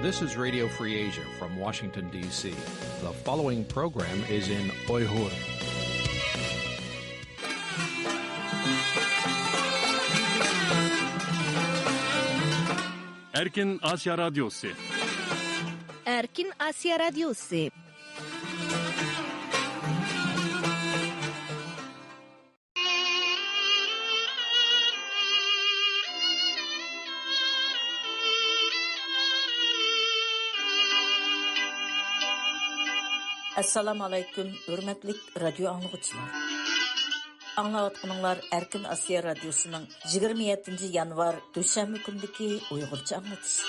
This is Radio Free Asia from Washington, D.C. The following program is in Uyghur. Erkin Asya Radyosu. Erkin Asya Radyosu. Assalamu alaykum, hürmetlik radyo anlıqçılar. Anlayatqanlar Erkin Asya Radyosu'nun 27 yanvar Duşanbe gündeki Uygurca anlatışı.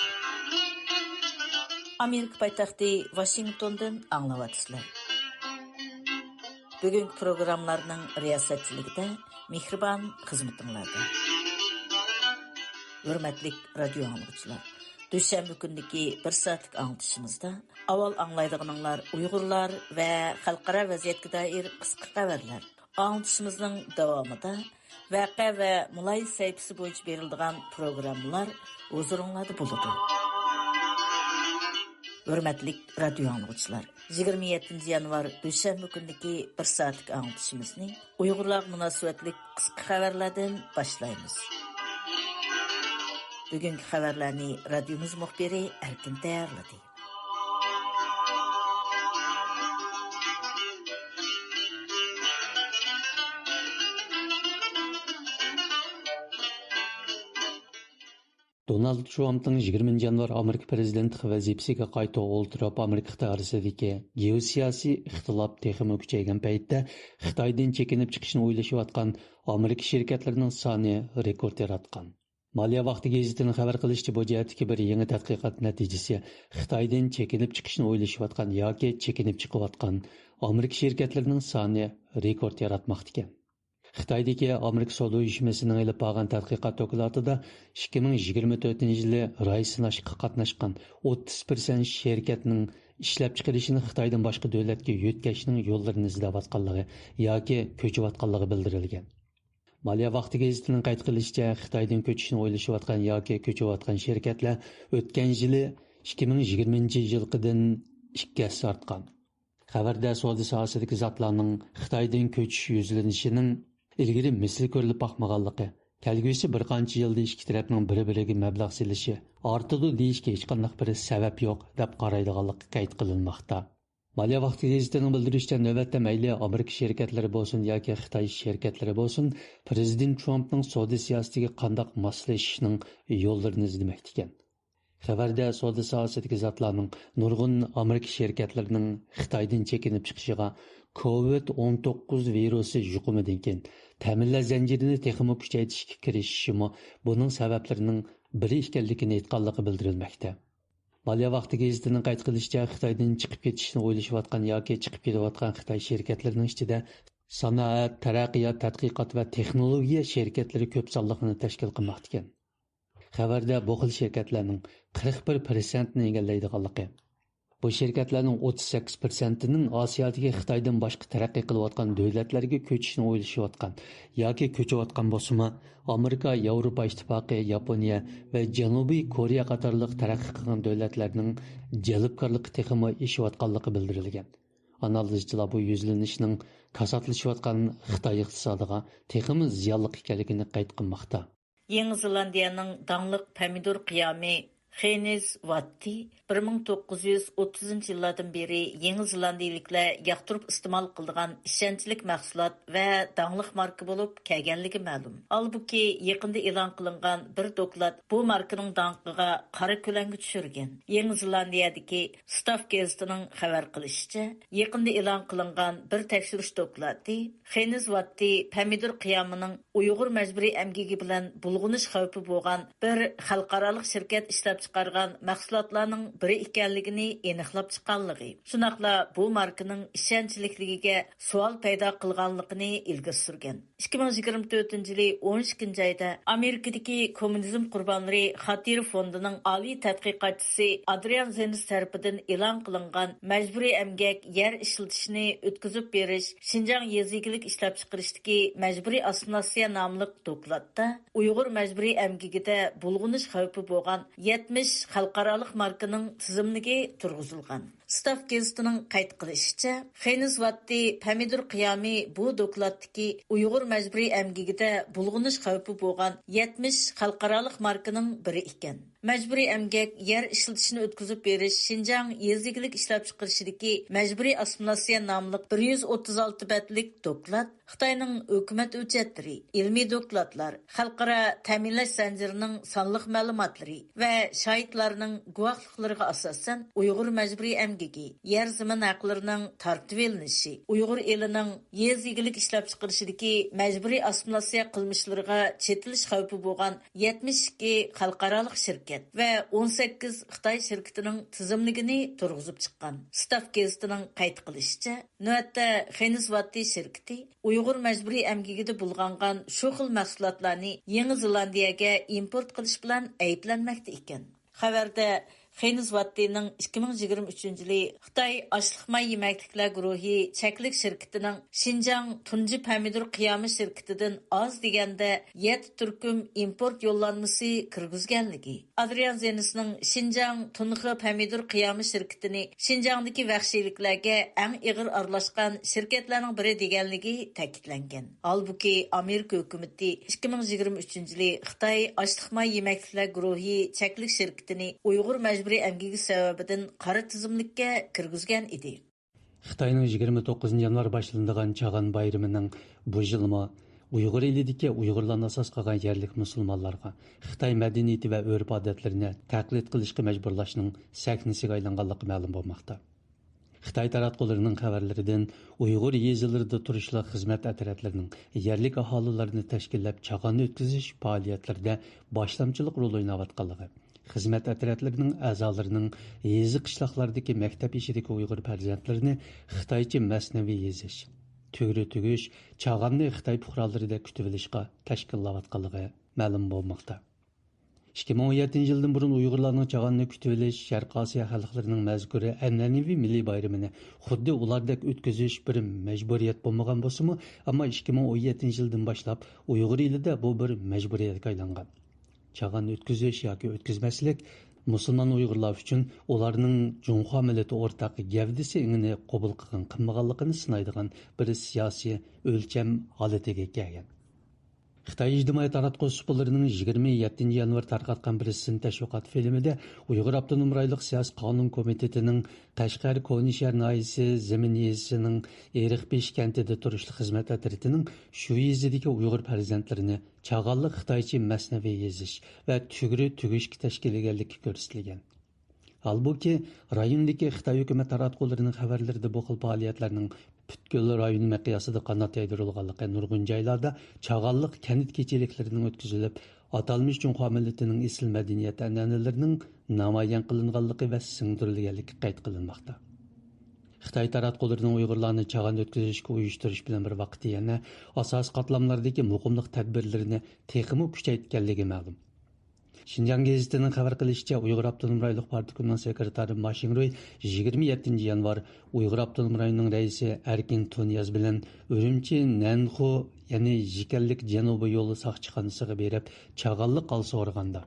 Amerika paytaxtı Washington'dan anlavatıslar. Bugünkü programlarının riyasatçılıqda Mihriban xizmetinlarda. Hürmetlik radyo anlıqçılar. Düşenbe gündeki bir saatlik anlatışımızda avval anlaydıqınlar Uygurlar ve xalqara vaziyetke dair qısqa xabarlar. Anlatışımızın davamında vaqa ve mulay sayfası boyunca berildiğen programlar huzurunlarda buludu. Hürmetlik radyo anlıqçılar, 27 yanvar Düşenbe gündeki bir saatlik anlatışımızı Uygurlar münasebetlik qısqa xabarlardan başlayımız. Bugünkü xabarlarni radyomuz muxbiri Erkin tayyorladi. Donald Trump'ın 20 yanvar Amerika prezidenti vazifasiga qayta o'ltirib, Amerika xitoy geosiyosiy ixtilof texmi kuchaygan paytda Xitoydan chekinib chiqishni o'ylashayotgan Amerika shirkatlarining soni rekord yaratgan. Maliya vaqti gazetining xabar qilishicha, bu jihatdagi bir yangi tadqiqot natijasi Xitoydan chekinib chiqishni o'ylashayotgan yoki chekinib chiqayotgan Amerika shirkatlarining soni rekord yaratmoqda ekan. Xitoydagi Amerika savdo uyushmasining olib borgan tadqiqot dokladida 2024-yili ray sinashga qatnashgan 30% shirkatning ishlab chiqarishini Xitoydan boshqa davlatga yo'tkazishning yo'llarini izlayotganligi yoki ko'chayotganligi bildirilgan. Maliya vaqti gazetining qayd qilishicha, Xitoydan ko'chishni o'ylashayotgan yoki ko'chayotgan shirkatlar o'tgan yili 2020-yilqidan 2 hassa ortgan. Xabarda savdo sohasidagi zotlarning Xitoydan ko'chish yuzlanishining ilgari misli ko'rilib boqmaganligi, kelgusi bir qancha yilda ikki tarafning bir-biriga mablag' selishi ortadi deyishga hech qanday bir sabab yo'q deb qaraydiganligi qayd qilinmoqda. Maliya vaqti gazetining bildirishicha, navbatda mayli Amerika shirkatlari bo'lsin yoki Xitoy shirkatlari bo'lsin, prezident Trumpning savdo siyosatiga qanday moslashishning yo'llarini izlamoqda ekan. Xabarda savdo sohasidagi zotlarning nurg'un Amerika shirkatlarining Xitoydan chekinib chiqishiga COVID-19 virusi yuqumidan keyin ta'minlash zanjirini texmo kuchaytirishga kirishishimi buning sabablarining biri ekanligini aytganligi bildirilmoqda. Maliya vaqti gazetining qayd qilishicha, Xitoydan chiqib ketishni o'ylashayotgan yoki chiqib ketayotgan Xitoy shirkatlarining ichida sanoat, taraqqiyot, tadqiqot va texnologiya shirkatlari ko'p sonliqni tashkil qilmoqda ekan. Xabarda bu xil shirkatlarning 41%ni egallaydiganligi, bu shirkatlarning 38%ning Osiyodagi Xitoydan boshqa taraqqiy qilayotgan davlatlarga ko'chishni o'ylashayotgan yoki ko'chayotgan bo'lsa-mu, Amerika, Yevropa ittifoqi, Yaponiya va Janubiy Koreya qatorliq taraqqiy qilgan davlatlarning jalbkorligi texmi ishlayotganligi bildirilgan. Analizchilar bu yuzlanishning kasatlashayotgan Xitoy iqtisodiga texmi ziyonli ekanligini qayd qilmoqda. Yeni Zelandiyaning dаңлык pomidor qiyami Xeniz Vatti 1930 yillardan beri Yeni Zelandiyaliklar yaqtirib iste'mol qiladigan ishonchlik mahsulot va dаңлык marka bo'lib kelganligi ma'lum. Albuki yaqinda e'lon qilingan bir doklad bu markaning dаңqiga qora ko'langa tushirgan. Yeni Zelandiyadagi Staff gazetining xabar qilishicha, yaqinda e'lon qilingan bir tekshirish dokladi Xeniz Vatti pomidor qiyamining Uyg'ur majburiy amgigi bilan bulg'unish xavfi bo'lgan bir xalqaro shirkat ishlab chiqargan mahsulotlarning biri ekanligini aniqlab chiqqanligi. Shunaqla bu markaning ishonchligligiga savol paydo qilganligini ilgari surgan. 2024 yılı 12 ayda Amerikadaki Komünizm Qurbanları Xatiri Fondu'nun Ali tədqiqatçısı Adrian Zenis tarafından elan kılıngan mecburi emgek yer işletişini ötküzüp beriş, Şinjan yezigilik işlep çıkarıştaki mecburi assimilasiya namlıq dokladda Uyghur mecburi emgigide bulğunuş xavfi boğan 70 xalqaralıq markanın tizimligi turguzulgan. Staff gezitining qayd qilishicha, Xeniz Vatti Pomidor qiyami bu dokladdagi Uyghur mecburi emgigide bulğunuş xavfi boğan 70 xalqaralıq markanın biri ekan. Mecburi emgek yer işletişini ötküzüp beriş, Şinjan yezigilik işlep çıkarıştaki mecburi assimilasiya namlıq 136 bətlik doklad, Xitayning hökumət hüccətləri, ilmi dokladlar, xalqara təminləş zəncirinin sanlıq məlumatları və şahidlərinin guvaxlıqlarına asasən Uyghur mecburi emgigi, yer zaman haqlarının tartib elinişi, Uyghur elinin yezigilik işlep çıkarıştaki mecburi assimilasiya qılmışlarına çetiliş xavfi boğan 72 xalqaralıq şirket ve 18 Xitay şirketinin tizimligini turguzub çıqqan. Staff gezitining qayd qilishicha, növətdə Xeniz Vatti şirketi Uyghur mecburi emgigide bulğanğan şu xil mahsulotlarni Yeni Zelandiyaga import qilish bilan ayblənməkdə ekan. Xabarda Xeniz Vattining 2023 yılı Xitay Açlıq may yeməkliklər guruhi çəklik şirketining Şinjan Tunji Pomidor qiyami şirketidan az degende 7 türküm import yollanması kirgizganligi. Adrian Zenisning Şinjan Tunji Pomidor qiyami şirketini Şinjandagi vahşiyliklarga eng ig'ir aralashgan şirketlarning biri deganligi ta'kidlangan. Halbuki Amerika hukumati 2023 yılı Xitay Açlıq may yeməkliklər guruhi çəklik şirketini Uyghur mecburi emgigi sebebinden qara tizimlikka kirgizgan edi. Xitayning 29 yanvar başlanadigan Chag'an bayramining bu yilmi Uyghur elidagi Uyg'urlarni asos qilgan yerlik musulmonlarga Xitoy madaniyati va urf-odatlarini taqlid qilishga majburlashning sahnasiga aylanganligi ma'lum bo'lmoqda. Xitoy taratqullarining xabarlaridan Uyg'ur yezilarida turishli xizmat ataratlarining yerlik aholilarni tashkillab Chag'anni o'tkazish faoliyatlarida boshlamchilik rol o'ynayotganligi, xizmat ataratlarining a'zolarining yezi qishloqlardagi maktab ishidagi Uyg'ur farzandlarini Xitoycha masnaviy yezish, tugri tugish, Chag'anni Xitoy fuqarolarida kutib olishga tashkillayotganligi ma'lum bo'lmoqda. 2017 yildan burun Uyg'urlarning Chag'anni kutib olish Sharq Osiyo xalqlarining mazkuri an'anaviy milliy bayramini xuddi ulardek o'tkazish bir majburiyat bo'lmagan bo'lsa-mu, ammo 2017 yildan boshlab Uyg'ur elida bu bir majburiyatga aylangan. Chag'anni o'tkazish yoki o'tkazmaslik musulmon Uyg'urlar uchun ularning Junxo millati o'rtaq gavdasi ingini qabul qilgan qilmaganligini sinaydigan bir siyosiy o'lcham holatiga kelgan. Xitoy ijtimoiy taratqush sullarining 27 yanvar tarqatgan bir sin tashviqot filmida Uyg'ur Abdunum rayonlik siyosiy qonun komitetining Qashqar Konishar noyisi Zeminiyasining Eriqbesh kentida turishli xizmat atritining shu yezidagi Uyg'ur farzandlarini Chag'anli Xitoycha masnaviy yezish va tugri tugishga tashkillanganligi ko'rsatilgan. Halbuki rayondagi Xitoy hukumat taratqullarining xabarlarida bu xil faoliyatlarning butkul rayon miqyosida qanot yaydirilganligi nurg'un joylarda Chag'anliq kent kechaliklarining o'tkazilib, atalmish Junxo millatining asl madaniyat an'analarining namoyon qilinganligi va singdirilganligi qayd qilinmoqda. Xitoy taratqullarining Uyg'urlarni Chag'anni o'tkazishga uyushtirish bilan bir vaqtda yana asosiy qatlamlardagi muqimlik tadbirlarini texmi kuchaytganligi ma'lum. Şinjan gazetinin xabar qilishicha, Uyg'ur Abdunum rayonlik partiyasining sekretari Ma Xingrui 27 yanvar Uyg'ur Abdunum rayonining raisi Erkin Tonyaz bilan Urumchi Nanxu, ya'ni Jikanlik janubiy yo'li soqchixonasiga berib, Chag'anli qalsa o'rganda.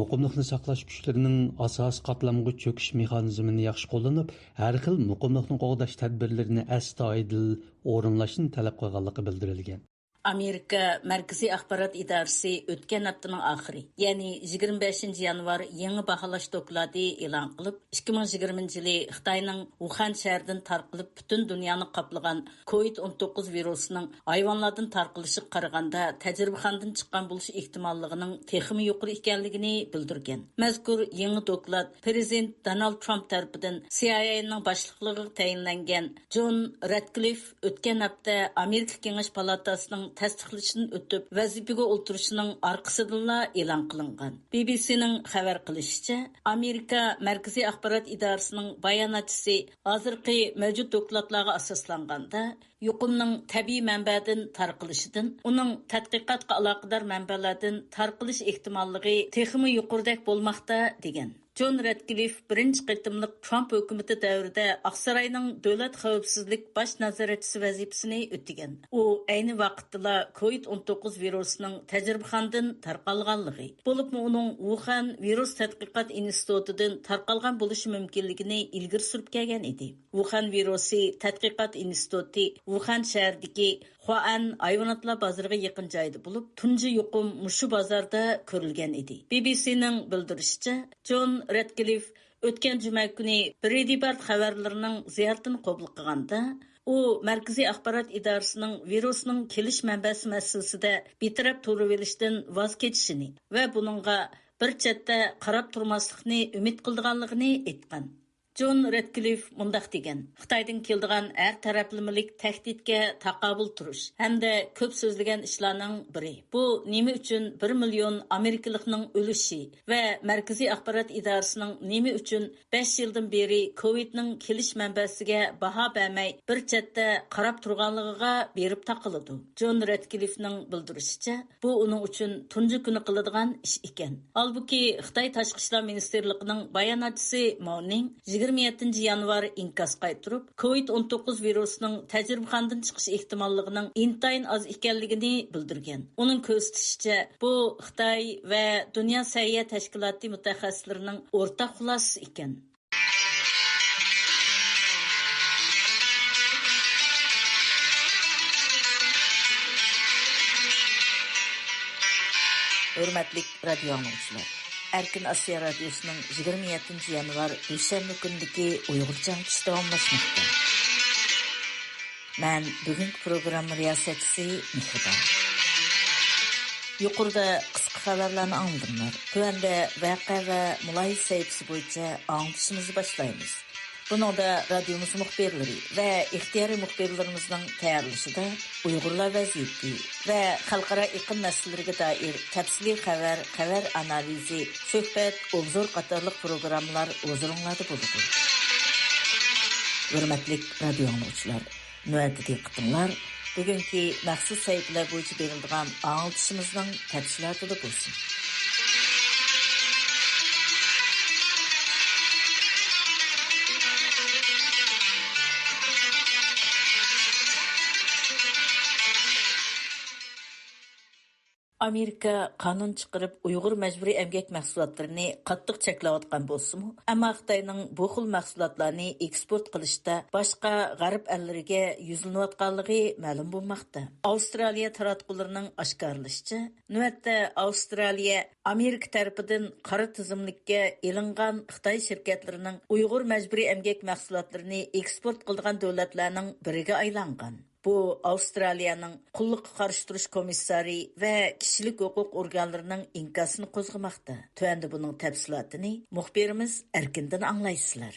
Muqimlikni saqlash kuchlarining asos qatlamga cho'kish mexanizmini yaxshi qo'llanib, har xil muqimlikni qo'g'dash tadbirlarini astoydil o'rinlashni talab qilganligi bildirilgan. Amerika Mərkəzi Axbarat İdarəsi ötən haftanın axırı, yəni 25 yanvar yeni bahalash dokladi elan qılıb, 2020 yılı Xitayning Wuhan şəhərindən tarqılıb bütün dünyanı qaplagan COVID-19 virusunun hayvanlardan tarqılışı qaraganda təcrübəxanadan çıxan buluş ehtimallığının texmi yuqori ekanligini bildirgan. Mazkur yeni doklad Prezident Donald Trump tərəfindən CIA'ның başlıqlığı təyinləngan John Ratcliffe ötən hafta Amerika Kengash Palatasının tasdiqlashidan o'tib vazifaga o'tirishining orqasidanla e'lon qilingan. BBC'ning xabar qilishicha, Amerika Markaziy axborot idorasining bayonotchisi hozirgi mavjud dokladlarga asoslanganda yuqumning tabiiy manbadan tarqilishidan, uning tadqiqotga aloqador manbalardan tarqilish ehtimolligi texmi yuqoridek bo'lmoqda degan. John Radcliffe birinchi qitimliq Trump hukumati davrida Aqsaroyning davlat xavfsizlik bosh nazoratchisi vazifasini o'tagan. U ayni vaqtda COVID-19 virusining tajribaxonadan tarqalganligi, bo'libmi uning Wuhan virus tadqiqot institutidan tarqalgan bo'lishi mumkinligini ilgari surib kelgan edi. Wuhan virusi tadqiqot instituti Wuhan shahridagi Huan hayvonotlar bozoriga yaqin joyda bo'lib, tunji yuqum mushu bozorda ko'rilgan edi. BBC'ning bildirishicha, John Radcliffe o'tgan juma kuni Breitbart xabarlarining ziyoratini qabul qilganda, u Markaziy axborot idorasining virusning kelish manbasi masalasida betaraf turaverishdan voz kechishini va buningga bir chetda qarab turmaslikni umid qilganligini aytgan. John Radcliffe mundaq degan: Xitoydan keldigan har taraflimilik tahdidga taqobil turish hamda ko'p so'zlagan ishlarning biri. Bu nima uchun 1 million Amerikalikning o'lishi va Markaziy axborot idorasining nima uchun 5 yildan beri COVIDning kelish manbasiga baho bermay bir chetda qarab turganligiga berib taqiladi. John Radcliffening bildirishicha, bu uning uchun tunji kuni qiladigan ish ekan. Halbuki Xitoy Tashqi ishlar ministerligining bayonotchisi Mouning 27 yanvar inkas qaytirib, COVID-19 virusining tajribaxonadan chiqish ehtimolligining intayin az ekanligini bildirgan. Uning ko'rsatishicha, bu Xitoy va Dunyo sahiyat tashkiloti mutaxassislarining o'rtaq xulosasi ekan. Hürmetli radyo anlayıcılar. Erkin Asya Radyosu'nun 27 yanvar Düşenli gündeki Uygurca açışı davamlaşmakta. Ben bugünkü programı riyasetçisi Mihriban. Yukarıda kısa haberlerini anladımlar. Tövende vaka ve mulayih sayıpsı boyunca anlatışımızı başlayınız. Bunun da radyomuz muhbirleri ve ihtiyari muhbirlerimizden tayarlışı da Uygurlar vaziyeti ve halkara iqlim meselelerine dair tepsili haber analizi, söhbet, obzor qatarlıq programlar huzurunlarda buludu. Hürmetli radyo anlayıcılar, növbətdəki qıtımlar bugünkü məxsus sayıqlar boyunca verildiğin anlatışımızın tepsilatı da bulsun. Amerika qanun chiqarib Uyg'ur majburiy emgak mahsulotlarini qattiq cheklayotgan bo'lsa-mu, ammo Xitoyning bu xil mahsulotlarni eksport qilishda boshqa g'arb ellariga yuzlanayotganligi ma'lum bo'lmoqda. Avstraliya taratqullarining oshkorlashicha, navbatda Avstraliya Amerika tarafidan qora tizimlikka elingan Xitoy shirkatlarining Uyg'ur majburiy emgak mahsulotlarini eksport qilgan davlatlarning biriga aylangan. Bu Avstraliyaning qulluqqa qarshi turish komissari va kishilik huquq organlarining inkasini qo'zg'amoqda. Tuanda buning tafsilotini muxbirimiz Erkindan anglaysizlar.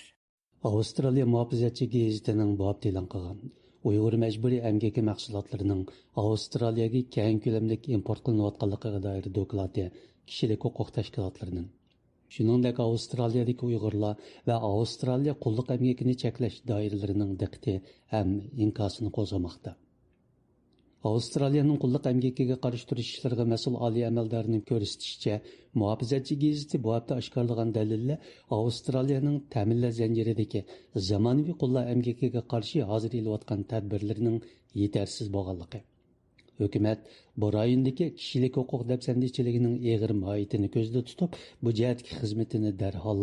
Avstraliya muhofizatchi gazetining bu hafta e'lon qilgan Uyg'ur majburiy emgaki mahsulotlarining Avstraliyaga keng ko'lamda import qilinayotganligiga doir doklati kishilik huquq tashkilotlarining shuningdek Avstraliyadagi Uyg'urlar va Avstraliya qulluq emgakini cheklash doiralarining diqqati ham inkasini qo'zg'amoqda. Avstraliyaning qulluq emgakiga qarshi turish ishlariga mas'ul oliy amaldorining ko'rsatishicha, muhofizatchi gazeti bu hafta oshkorlagan dalillar Avstraliyaning ta'minlash zanjiridagi zamonaviy qulluq emgakiga qarshi hozir elayotgan tadbirlarning yetarsiz bo'lganligi. Hökumət bu rayondagi kishilik huquq dafsandichiligining eg'ir mohiyatini ko'zda tutib, bu jihatdagi xizmatini darhol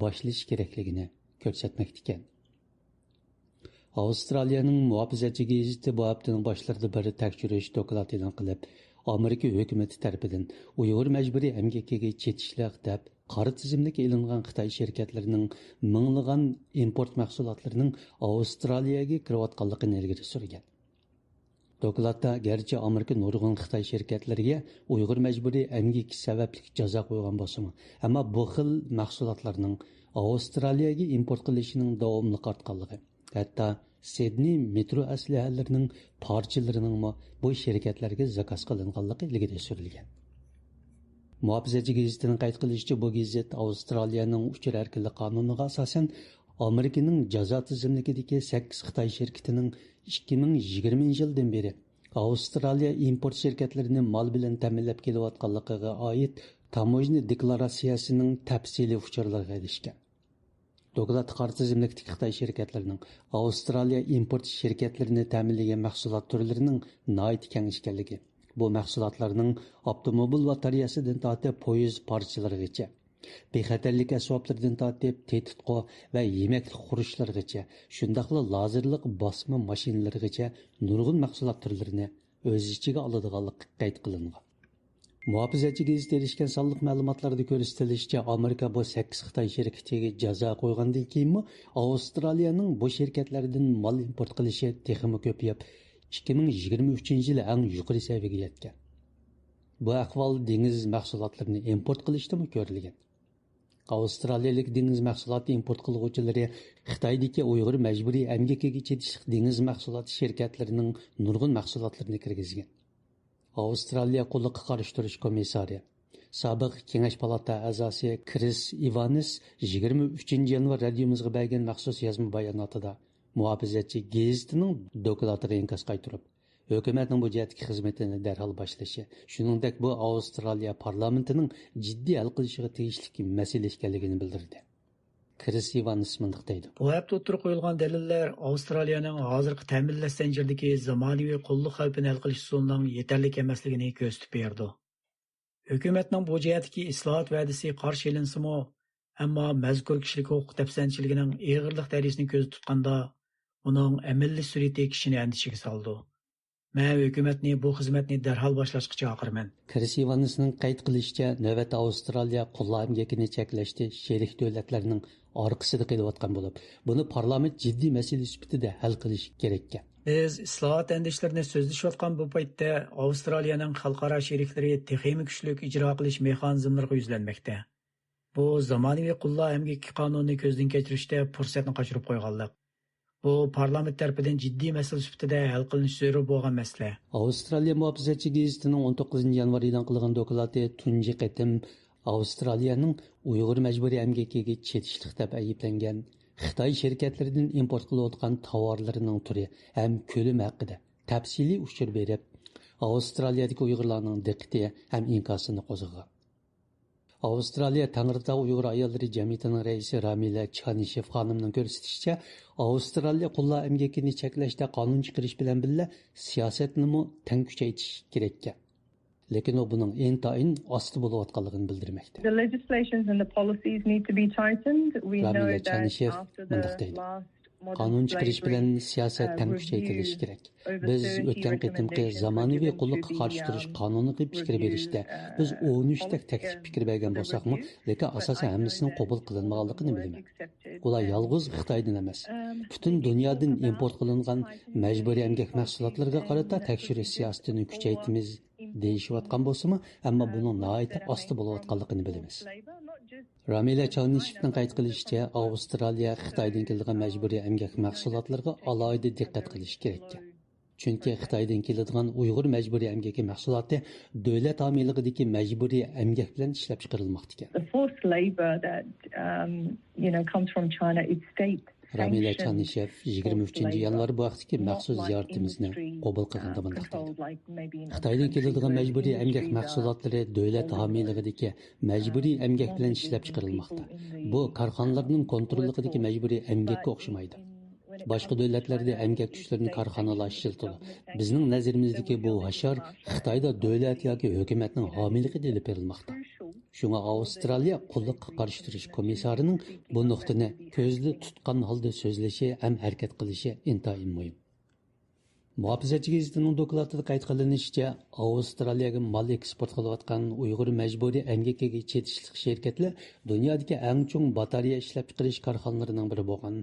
boshlash kerakligini ko'rsatmoqda ekan. Avstraliyaning muhofizatchi gazeti bu haftaning boshlarida bir tekshirish doklati e'lon qilib, Amerika hukumati tomonidan Uyg'ur majburiy emgakiga chetishliq deb qora tizimlikka ilingan Xitoy shirkatlarining minglagan import mahsulotlarining Avstraliyaga kirayotganligini ilgari surgan. Dokladda garchi Amerika nurg'un Xitoy shirkatlariga Uyg'ur majburiy emgaki sababli jazo qo'ygan bo'lsa-mu, ammo bu xil mahsulotlarning Avstraliyaga import qilishining davomli ortganligi, hatto Sydney metro aslahalarining parchalarining bu shirkatlarga zakaz qilinganligi ilgari surilgan. Muhofizachi gazetining qayd qilishicha, bu gazet Avstraliyaning uchur erkinlik qonuniga asosan Amerikaning jazo tizimligidagi 8 Xitoy shirkatining 2020 yildan beri Avstraliya import shirkatlarini mal bilan ta'minlab kelayotganligiga oid tamojna deklaratsiyasining tafsiliy uchurlariga erishgan. Doklad qartizimlikdagi Xitoy shirkatlarining Avstraliya import shirkatlarini ta'minlagan mahsulot turlarining nihoyat keng ekanligi, bu mahsulotlarning avtomobil batareyasidan tortib poyezd parchalarigacha, bexatarlik asboblaridan tortib tetitqo va yemaklik qurishlarigacha, shundaqla lazerlik bosma mashinalarigacha nurg'un mahsulot turlarini o'z ichiga oladiganligi qayd qilingan. Muhofizachi gazeti erishgan sonliq ma'lumotlarda ko'rsatilishicha, Amerika bu 8 Xitoy shirkatiga jazo qo'ygandan keyin Avstraliyaning bu shirkatlardan mal import qilishi texmi ko'payib, 2023 yil eng yuqori seviyaga yetgan. Bu ahvol dengiz mahsulotlarini import qilishda ko'rilgan. Avstraliyalik dengiz mahsuloti import qiluvchilari Xitoydagi Uyg'ur majburiy emgakiga chetishlik dengiz mahsuloti shirkatlarining nurg'un mahsulotlarini kirgizgan. Avstraliya qulluqqa qarshi turish komissari, sobiq Kengash palata a'zosi Chris Evans 23 yanvar radiomizga bergan maxsus yozma bayonotida muhofizachi gazetining doklatiga inkos qaytarib, hukumatning bu jihatdagi xizmatini darhol boshlashi, shuningdek bu Avstraliya parlamentining jiddiy hal qilishiga tegishli masala ekanligini bildirdi. Chris Evans mundaq deydi. Bu hafta o'tirib qo'yilgan dalillar Avstraliyaning hozirgi ta'minlash zanjiridagi zamonaviy qulluq xavfini hal qilish usulining yetarli emasligini ko'rsatib berdi. Hukumatning bu jihatdagi islohot va'dasi qarshi ilinsimi, ammo mazkur kishilik huquq dafsanchiligining og'irlik darajasini ko'z tutganda uning amalli surati kishini andishiga soldi. Men hukumatni bu xizmatni darhol boshlashga chaqiraman. Chris Evansning qayd qilishicha, navbat Avstraliya qulluq emgakini cheklashda sherik davlatlarning orqasida qilayotgan bo'lib, buni parlament jiddiy masala sifatida hal qilish kerak. Biz islohot andishlarini so'zlashayotgan bu paytda Avstraliyaning xalqaro sheriklari texnik kuchlik ijro qilish mexanizmlariga yuzlanmoqda. Bu zamonaviy qulluq emgaki qonunini ko'zdan kechirishda fursatni qochirib qo'yganlik. Bu parlament tarafidan jiddiy masala sifatida hal qilinish zarur bo'lgan masala. Avstraliya muhofizachi gazetining 19 yanvar e'lon qilgan doklati tunji qatim Avstraliyaning Uyg'ur majburiy emgakiga chetishlik deb ayblangan Xitoy shirkatlaridan import qilayotgan tovarlarining turi ham ko'lami haqida tafsiliy uchur berib, Avstraliyadagi Uyg'urlarning diqqati ham inkosini qo'zg'agan. Avstraliya Tangritog' Uyg'ur ayollari jamiyatining raisi Ramila Chanishev xonimning ko'rsatishicha, Avstraliya qulluq emgakini cheklashda qonun chiqarish bilan birga siyosatni teng kuchaytirish kerak. Lekin u buning intayin osti bo'layotganligini bildirmoqda. The legislations and the policies need to be tightened. We know Ramila that Chanishev after the mundaq last qonun chiqarish bilan siyosat teng kuchaytirilishi kerak. Biz o'tgan qitimqi zamonaviy qulluqqa qarshi turish qonuniga fikr berishda biz 13 tak taklif fikr bergan bo'lsakmi, lekin asosan hammasini qabul qilinmaganligini bilaman. Ular yolg'iz Xitoydan emas, butun dunyodan import qilingan majburiy emgak mahsulotlariga qarata tekshirish siyosatini kuchaytiramiz deyishayotgan bo'lsa-mu, ammo buning nihoyat osti bo'layotganligini bilamiz. Ramila Chalnishevning qayd qilishicha, Avstraliya Xitoydan kelgan majburiy emgak mahsulotlariga alohida diqqat qilish kerak. Chunki Xitoydan keladigan Uyg'ur majburiy emgaki mahsuloti davlat homiyligidagi majburiy emgak bilan ishlab chiqarilmoqda ekan. The forced labor that comes from China is state. Ramila Chanishev 23 yanvar bu vaqtdagi maxsus ziyoratimizni qabul qilganda bunday deydi. Xitoydan keladigan majburiy emgak mahsulotlari davlat homiyligidagi majburiy emgak bilan ishlab chiqarilmoqda. Bu korxonalarning kontrolligidagi majburiy emgakka o'xshamaydi. Boshqa davlatlarda emgak kuchlarini korxonalar ishlatadi. Bizning nazarimizdagi bu hashar Xitoyda davlat yoki hukumatning homiyligida olib berilmoqda. Shunga Avstraliya qulluqqa qarshi turish komissarining bu nuqtani ko'zda tutgan holda so'zlashi ham harakat qilishi intayin muhim. Muhofizachi gazetining dokladida qayd qilinishicha, Avstraliyaga mal eksport qilayotgan Uyg'ur majburiy emgakiga chetishlik shirkatlar dunyodagi eng chong batareya ishlab chiqarish korxonalarining biri bo'lgan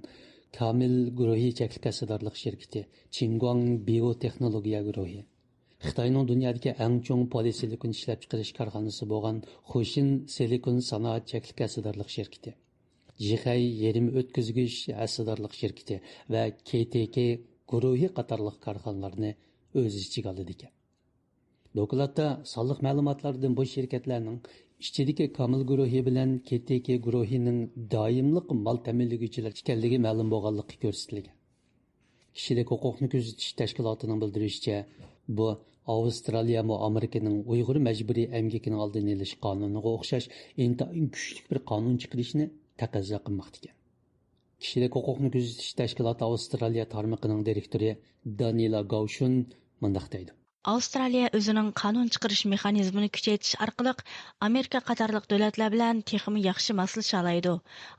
Kamil guruhi cheklik assadorlik shirkati Chingguang Biotexnologiya guruhi, Xitoyning dunyodagi eng chong polisilikon ishlab chiqarish korxonasi bo'lgan Xushin Silikon sanoat cheklik assadorlik shirkati, Jixay yerim o'tkazgich asıdarlıq şirketi və KTK guruhi qatarlıq karxanalarını öz içiga oladi ekan. Dokladda sonliq ma'lumotlardan bu shirkatlarning ichidagi Kamil guruhi bilan KTK guruhining doimliq mol ta'minlaguvchilar ekanligi ma'lum bo'lganligi ko'rsatilgan. Kishilik huquqni kuzatish tashkilotining bildirishicha, bu Avstraliya va Amerikaning Uyg'ur majburiy emgakining oldini olish qonuniga o'xshash intayin kuchli bir qonun chiqarishni taqozo qilmoqda ekan. Kishilik huquqni kuzatish tashkiloti Avstraliya tarmoqining direktori Daniela Gaushun mundaq deydi. Avstraliya o'zining qonun chiqarish mexanizmini kuchaytirish orqali Amerika qatorliq davlatlar bilan texmi yaxshi maslasha oladi.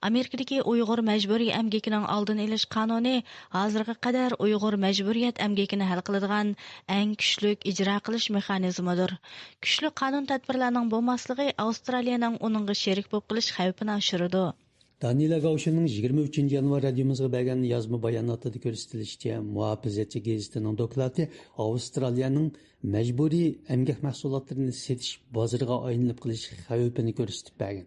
Amerikadagi Uyg'ur majburiy emgakining oldini olish qonuni hozirga qadar Uyg'ur majburiyat emgakini hal qiladigan eng kuchli ijro qilish mexanizmidir. Kuchli qonun tadbirlarining bo'lmasligi Avstraliyaning uningga sherik bo'lib qilish xavfini oshiradi. Daniela Gaushunning 23 yanvar radiomizga bergan yozma bayonotida ko'rsatilishicha, Muhofizatchi gazetining doklati Avstraliyaning majburiy emgak mahsulotlarini setish bozoriga aylanib qilish xavfini ko'rsatib bergan.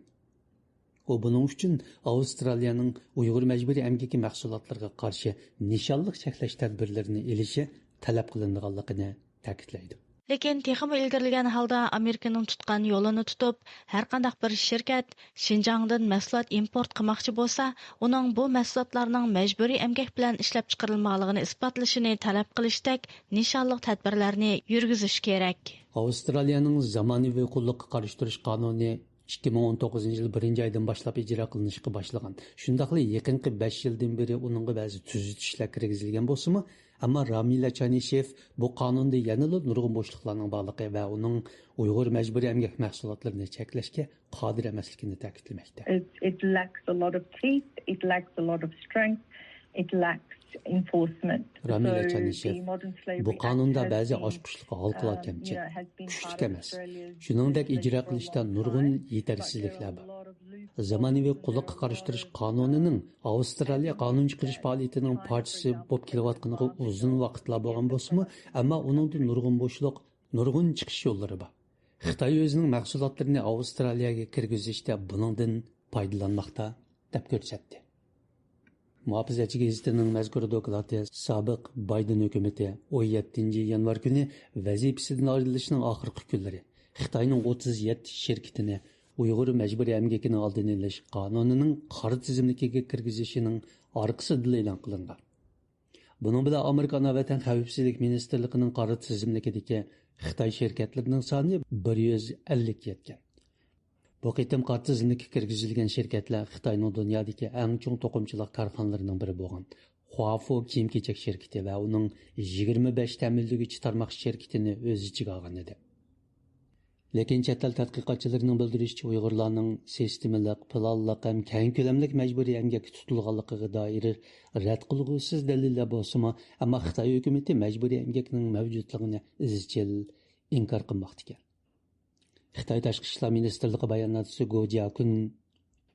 U buning uchun Avstraliyaning Uyg'ur majburiy emgaki mahsulotlariga qarshi nishonliq cheklash tadbirlarini elishi talab qilinganligini ta'kidlaydi. Lekin texmi ilgirilgan holda Amerikaning tutgan yo'lini tutib, har qanday bir shirkat Xinjiangdan mahsulot import qilmoqchi bo'lsa, uning bu mahsulotlarning majburiy emgak bilan ishlab chiqarilmaganligini isbotlashini talab qilishdek nishonli tadbirlarni yurgizish kerak. Avstraliyaning zamonaviy qulluqqa qarshi turish qonuni 2019 yil 1-oydan boshlab ijro qilinishga boshlagan. Shundaqli yaqinqi 5 yildan beri uningga ba'zi tuzatishlar kirgizilgan bo'lsa-mu, ammo Ramila Chanishev bu qonunda yanada nurg'un bo'shliqlarning borligi va uning Uyg'ur majburiy emgak mahsulotlarini cheklashga qodir emasligini ta'kidlamoqda. It lacks a lot of teeth, it lacks a lot of strength, it lacks enforcement. Ramila Chanishev bu qonunda ba'zi oshqushliq halqalar kamchi, kuchli emas. Shuningdek ijro qilishda nurg'un yetersizliklar bor. Zamonaviy qulluqqa qarshi turish qonunining Avstraliya qonun chiqarish faoliyatining parchasi bo'lib kelayotganiga uzun vaqtlar bo'lgan bo'lsa-mu, ammo uningda nurg'un bo'shliq, nurg'un chiqish yo'llari bor. Xitoy o'zining mahsulotlarini Avstraliyaga kirgizishda buningdan foydalanmoqda deb ko'rsatdi. Muhofizatchi gazetining mazkur doklati sobiq Bayden hukumati 17-yanvar kuni vazifasidan ayrilishining oxirgi kunlari Xitoyning 37 shirkatini Uyg'ur majburiy emgakining oldini olish qonunining qora tizimligiga kirgizishining orqasida e'lon qilingan. Buning bilan Amerika Vatan xavfsizlik ministrligining qora tizimligidagi Xitoy shirkatlarining soni 150 ga yetgan. Bu qitim qora tizimlikka kirgizilgan shirkatlar Xitoyning dunyodagi eng chong to'qimchilik korxonalarining biri bo'lgan Huafu kiyim-kechak shirkati va uning 25 ta'minlovchi tarmoq shirkatini o'z ichiga olgan edi. Lekin chet el tadqiqotchilarining bildirishicha, Uyg'urlarning sistemalik, planliq ham keng ko'lamli majburiy emgakka tutilganligiga doir rad qilg'usiz dalillar bo'lsa-mu, ammo Xitoy hukumati majburiy emgakning mavjudligini izchil inkor qilmoqda ekan. Xitoy Tashqi ishlar ministrligi bayonotchisi Go Jiakun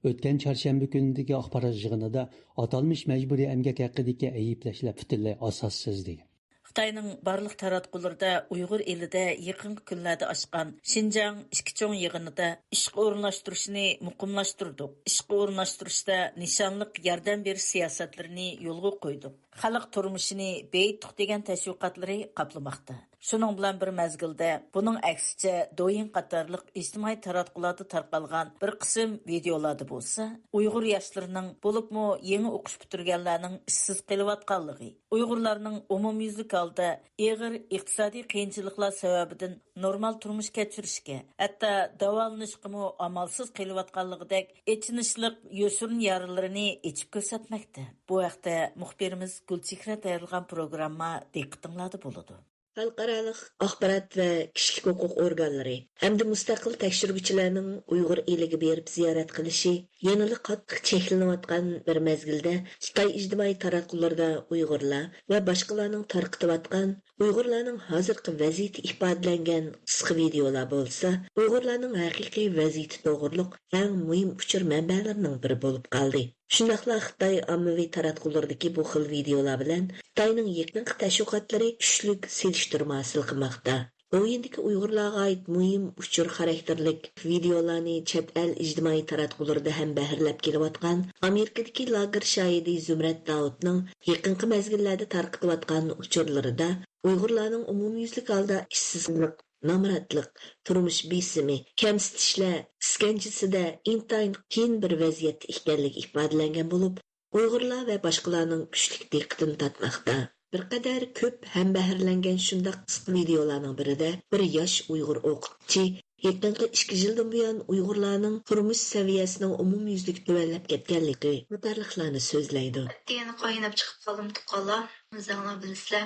o'tgan chorshanba kunidagi axborot yig'inida atalmish majburiy emgak haqidagi ayblashlar butunlay asossiz degan. Xitayning barliq taratqularida Uyg'ur elida yaqinqi kunlarda oshgan Xinjiang ikki cho'ng yig'inida ishga o'rinlashtirishni muqimlashtirdik. Ishga o'rinlashtirishda nishonliq yordam berish siyosatlarini yo'lga qo'ydik. Xalq turmushini beytuq degan tashviqotlari qaplamoqda. Shuning bilan bir mezgilda buning aksicha doyin qatorliq ijtimoiy taratqularda tarqalgan bir qism videolarda bo'lsa, Uyg'ur yoshlarining bo'libmi yangi o'qish bitirganlarning ishsiz qilayotganligi, Uyg'urlarning umumyuzlik holda og'ir iqtisodiy qiyinchiliklar sababidan normal turmush kechirishga, hatto davolanishga amalsiz qilayotganligidek echinishliq yo'shirin yorilarini ichib ko'rsatmoqda. Bu haqda muxbirimiz Gulchehra tayyorlagan programma diqqatinglarda bo'ladi. Xalqarалық axborot va kishilik huquq organlari hamda mustaqil tekshiruvchilarning Uyg'ur eliga berib ziyorat qilishi yanada qattiq cheklanayotgan bir mezgilda Xitoy ijtimoiy taratqularda Uyg'urlar va boshqalarning tarqatayotgan Uyg'urlarning hozirgi vaziyati ifodalangan qisqa videolar bo'lsa, Uyg'urlarning haqiqiy vaziyati to'g'riliq eng muhim uchur manbalarining biri bo'lib qoldi. Shundaqla Xitoy ommaviy taratqulardagi bu xil videolar bilan Xitoyning yaqinqi tashviqotlari kuchli selishtirma hosil qilmoqda. Oyundagi Uyg'urlarga oid muhim uchur xarakterlik videolarni chet el ijtimoiy taratqularida ham bahirlab kelayotgan Amerikadagi lager shoidi Zumrat Davudning yaqinqi mezgillarda tarqatayotgan uchurlarida Uyg'urlarning umumyuzlik holda ishsizlik, namratlik, turmush besimi, kamsitishlar, iskanjisida intayin qiyin bir vaziyat ekanligi ifodalangan bo'lib, Uyg'urlar va boshqalarning kuchli diqqatini tortmoqda. Bir qadar ko'p ham bahirlangan shundaq qisqa videolarning birida bir yosh Uyg'ur o'qituvchi yaqinqi 2 yildan buyon Uyg'urlarning turmush saviyasining umumyuzlik tuvanlab ketganligi mutarliqlarni so'zlaydi. Yana qaynab chiqib qoldim tuqqanlar. O'zinglar bilasizlar,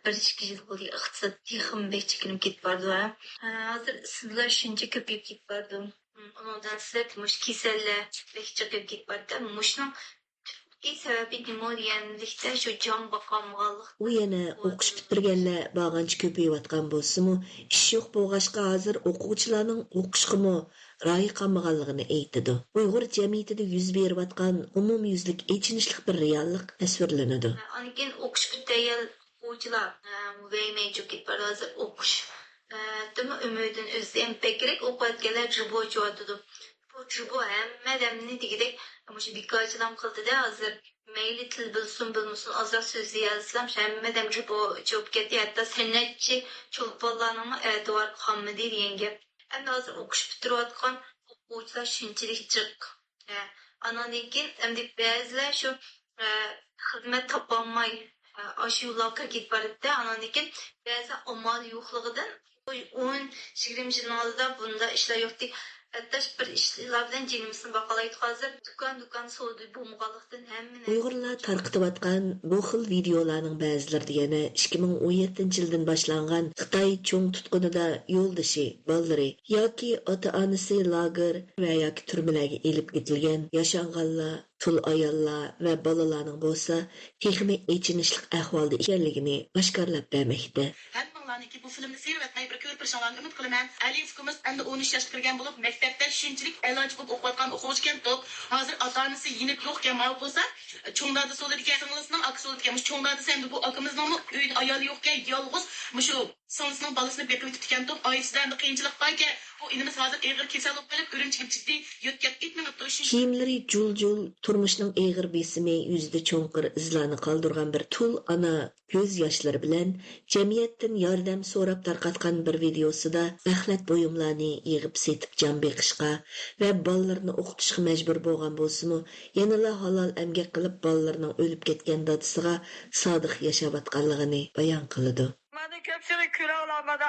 1-2 yil bo'ldi iqtisod texim bechikinib ketib bordi. Hozir sizlar shuncha ko'payib ketib bordi. Undan sizlar mush kasallar bechiqib ketib bordi. Mushning sebebi nima deganlikda shu jon boqolmaganlik. U yana o'qish bitirganlar bag'ancha ko'payayotgan bo'lsa-mu, ish yo'q bo'lg'achqa hozir o'quvchilarning o'qishqimi ra'yi qolmaganligini aytadi. Uyg'ur jamiyatida yuz berayotgan umumyuzlik echinishlik bir reallik tasvirlanadi. Anikin o'qish bitirgan o'quvchilar veymay ketib bordi hozir o'qish. Tumi umidin o'zidan bekrak o'qiyotganlar jibochi o'tadi. Bu hammadamni degidek mush bekorchilam qildida hozir mayli til bilsin bilmasin ozroq so'zlayolsam hammadam javob ketdi hatto san'atchi cho'lponlarning e'tibor qolmadi degan gap. Endi hozir o'qish bitirayotgan o'quvchilar shunchalik jiq. Andan keyin endi ba'zilar shu xizmat topolmay shu yo'lga ketib boradi. Andan keyin ba'zi amal yo'qligidan 10-20 yil oldida bunda ishlar yo'qdi. Hatta bir ishlar bilan jinimizni baqalaydi hozir dukan savdo bo'lmaganlikdan hammani Uyg'urlar tarqatayotgan bu xil videolarning ba'zilarida yana 2017-yildan boshlangan Xitoy cho'ng tutqunida yo'ldoshi, ballari yoki ota-onasi lager va yoki turmalarga elib ketilgan yashanganlar, tul ayollar va bolalarning bo'lsa, texnik echinishlik ahvolda ekanligini oshkorlab bermoqda. Ki bu filmni seyretmeyi bir ko'rib turishinglarni umid qilaman. Ali ukamiz endi 13 yoshga kirgan bo'lib, maktabda shunchalik iloj bo'lib o'qiyotgan o'quvchikan to'q. Hozir ota-onasi yinib yo'qkan mal bo'lsa, cho'nglarda so'ladigan singlisining aksi bo'ladigan. Cho'nglarda endi bu akamizning uyda ayoli yo'qkan, yolg'iz shu singlisining bolasini bekib o'tibgan to'q. Oilasidan qiyinchilik borkan, bu inimiz hozir ig'ir kasal bo'lib qolib, Urumchiga jiddiy yo'tkab ketmag'ibdi. Kiyimlari jul-jul, turmushning ig'ir besimi yuzida cho'nqir izlarni qoldirgan bir tul ana ko'z yoshlari bilan jamiyatdan yordam so'rab tarqatgan bir videosida axlat buyumlarni yig'ib setib jon beqishga va bolalarni o'qitishga majbur bo'lgan bo'lsa-mu, yanala halol emgak qilib bolalarning o'lib ketgan dadisiga sodiq yashayotganligini bayon qiladi. Mani ko'pchilik kula olmadi.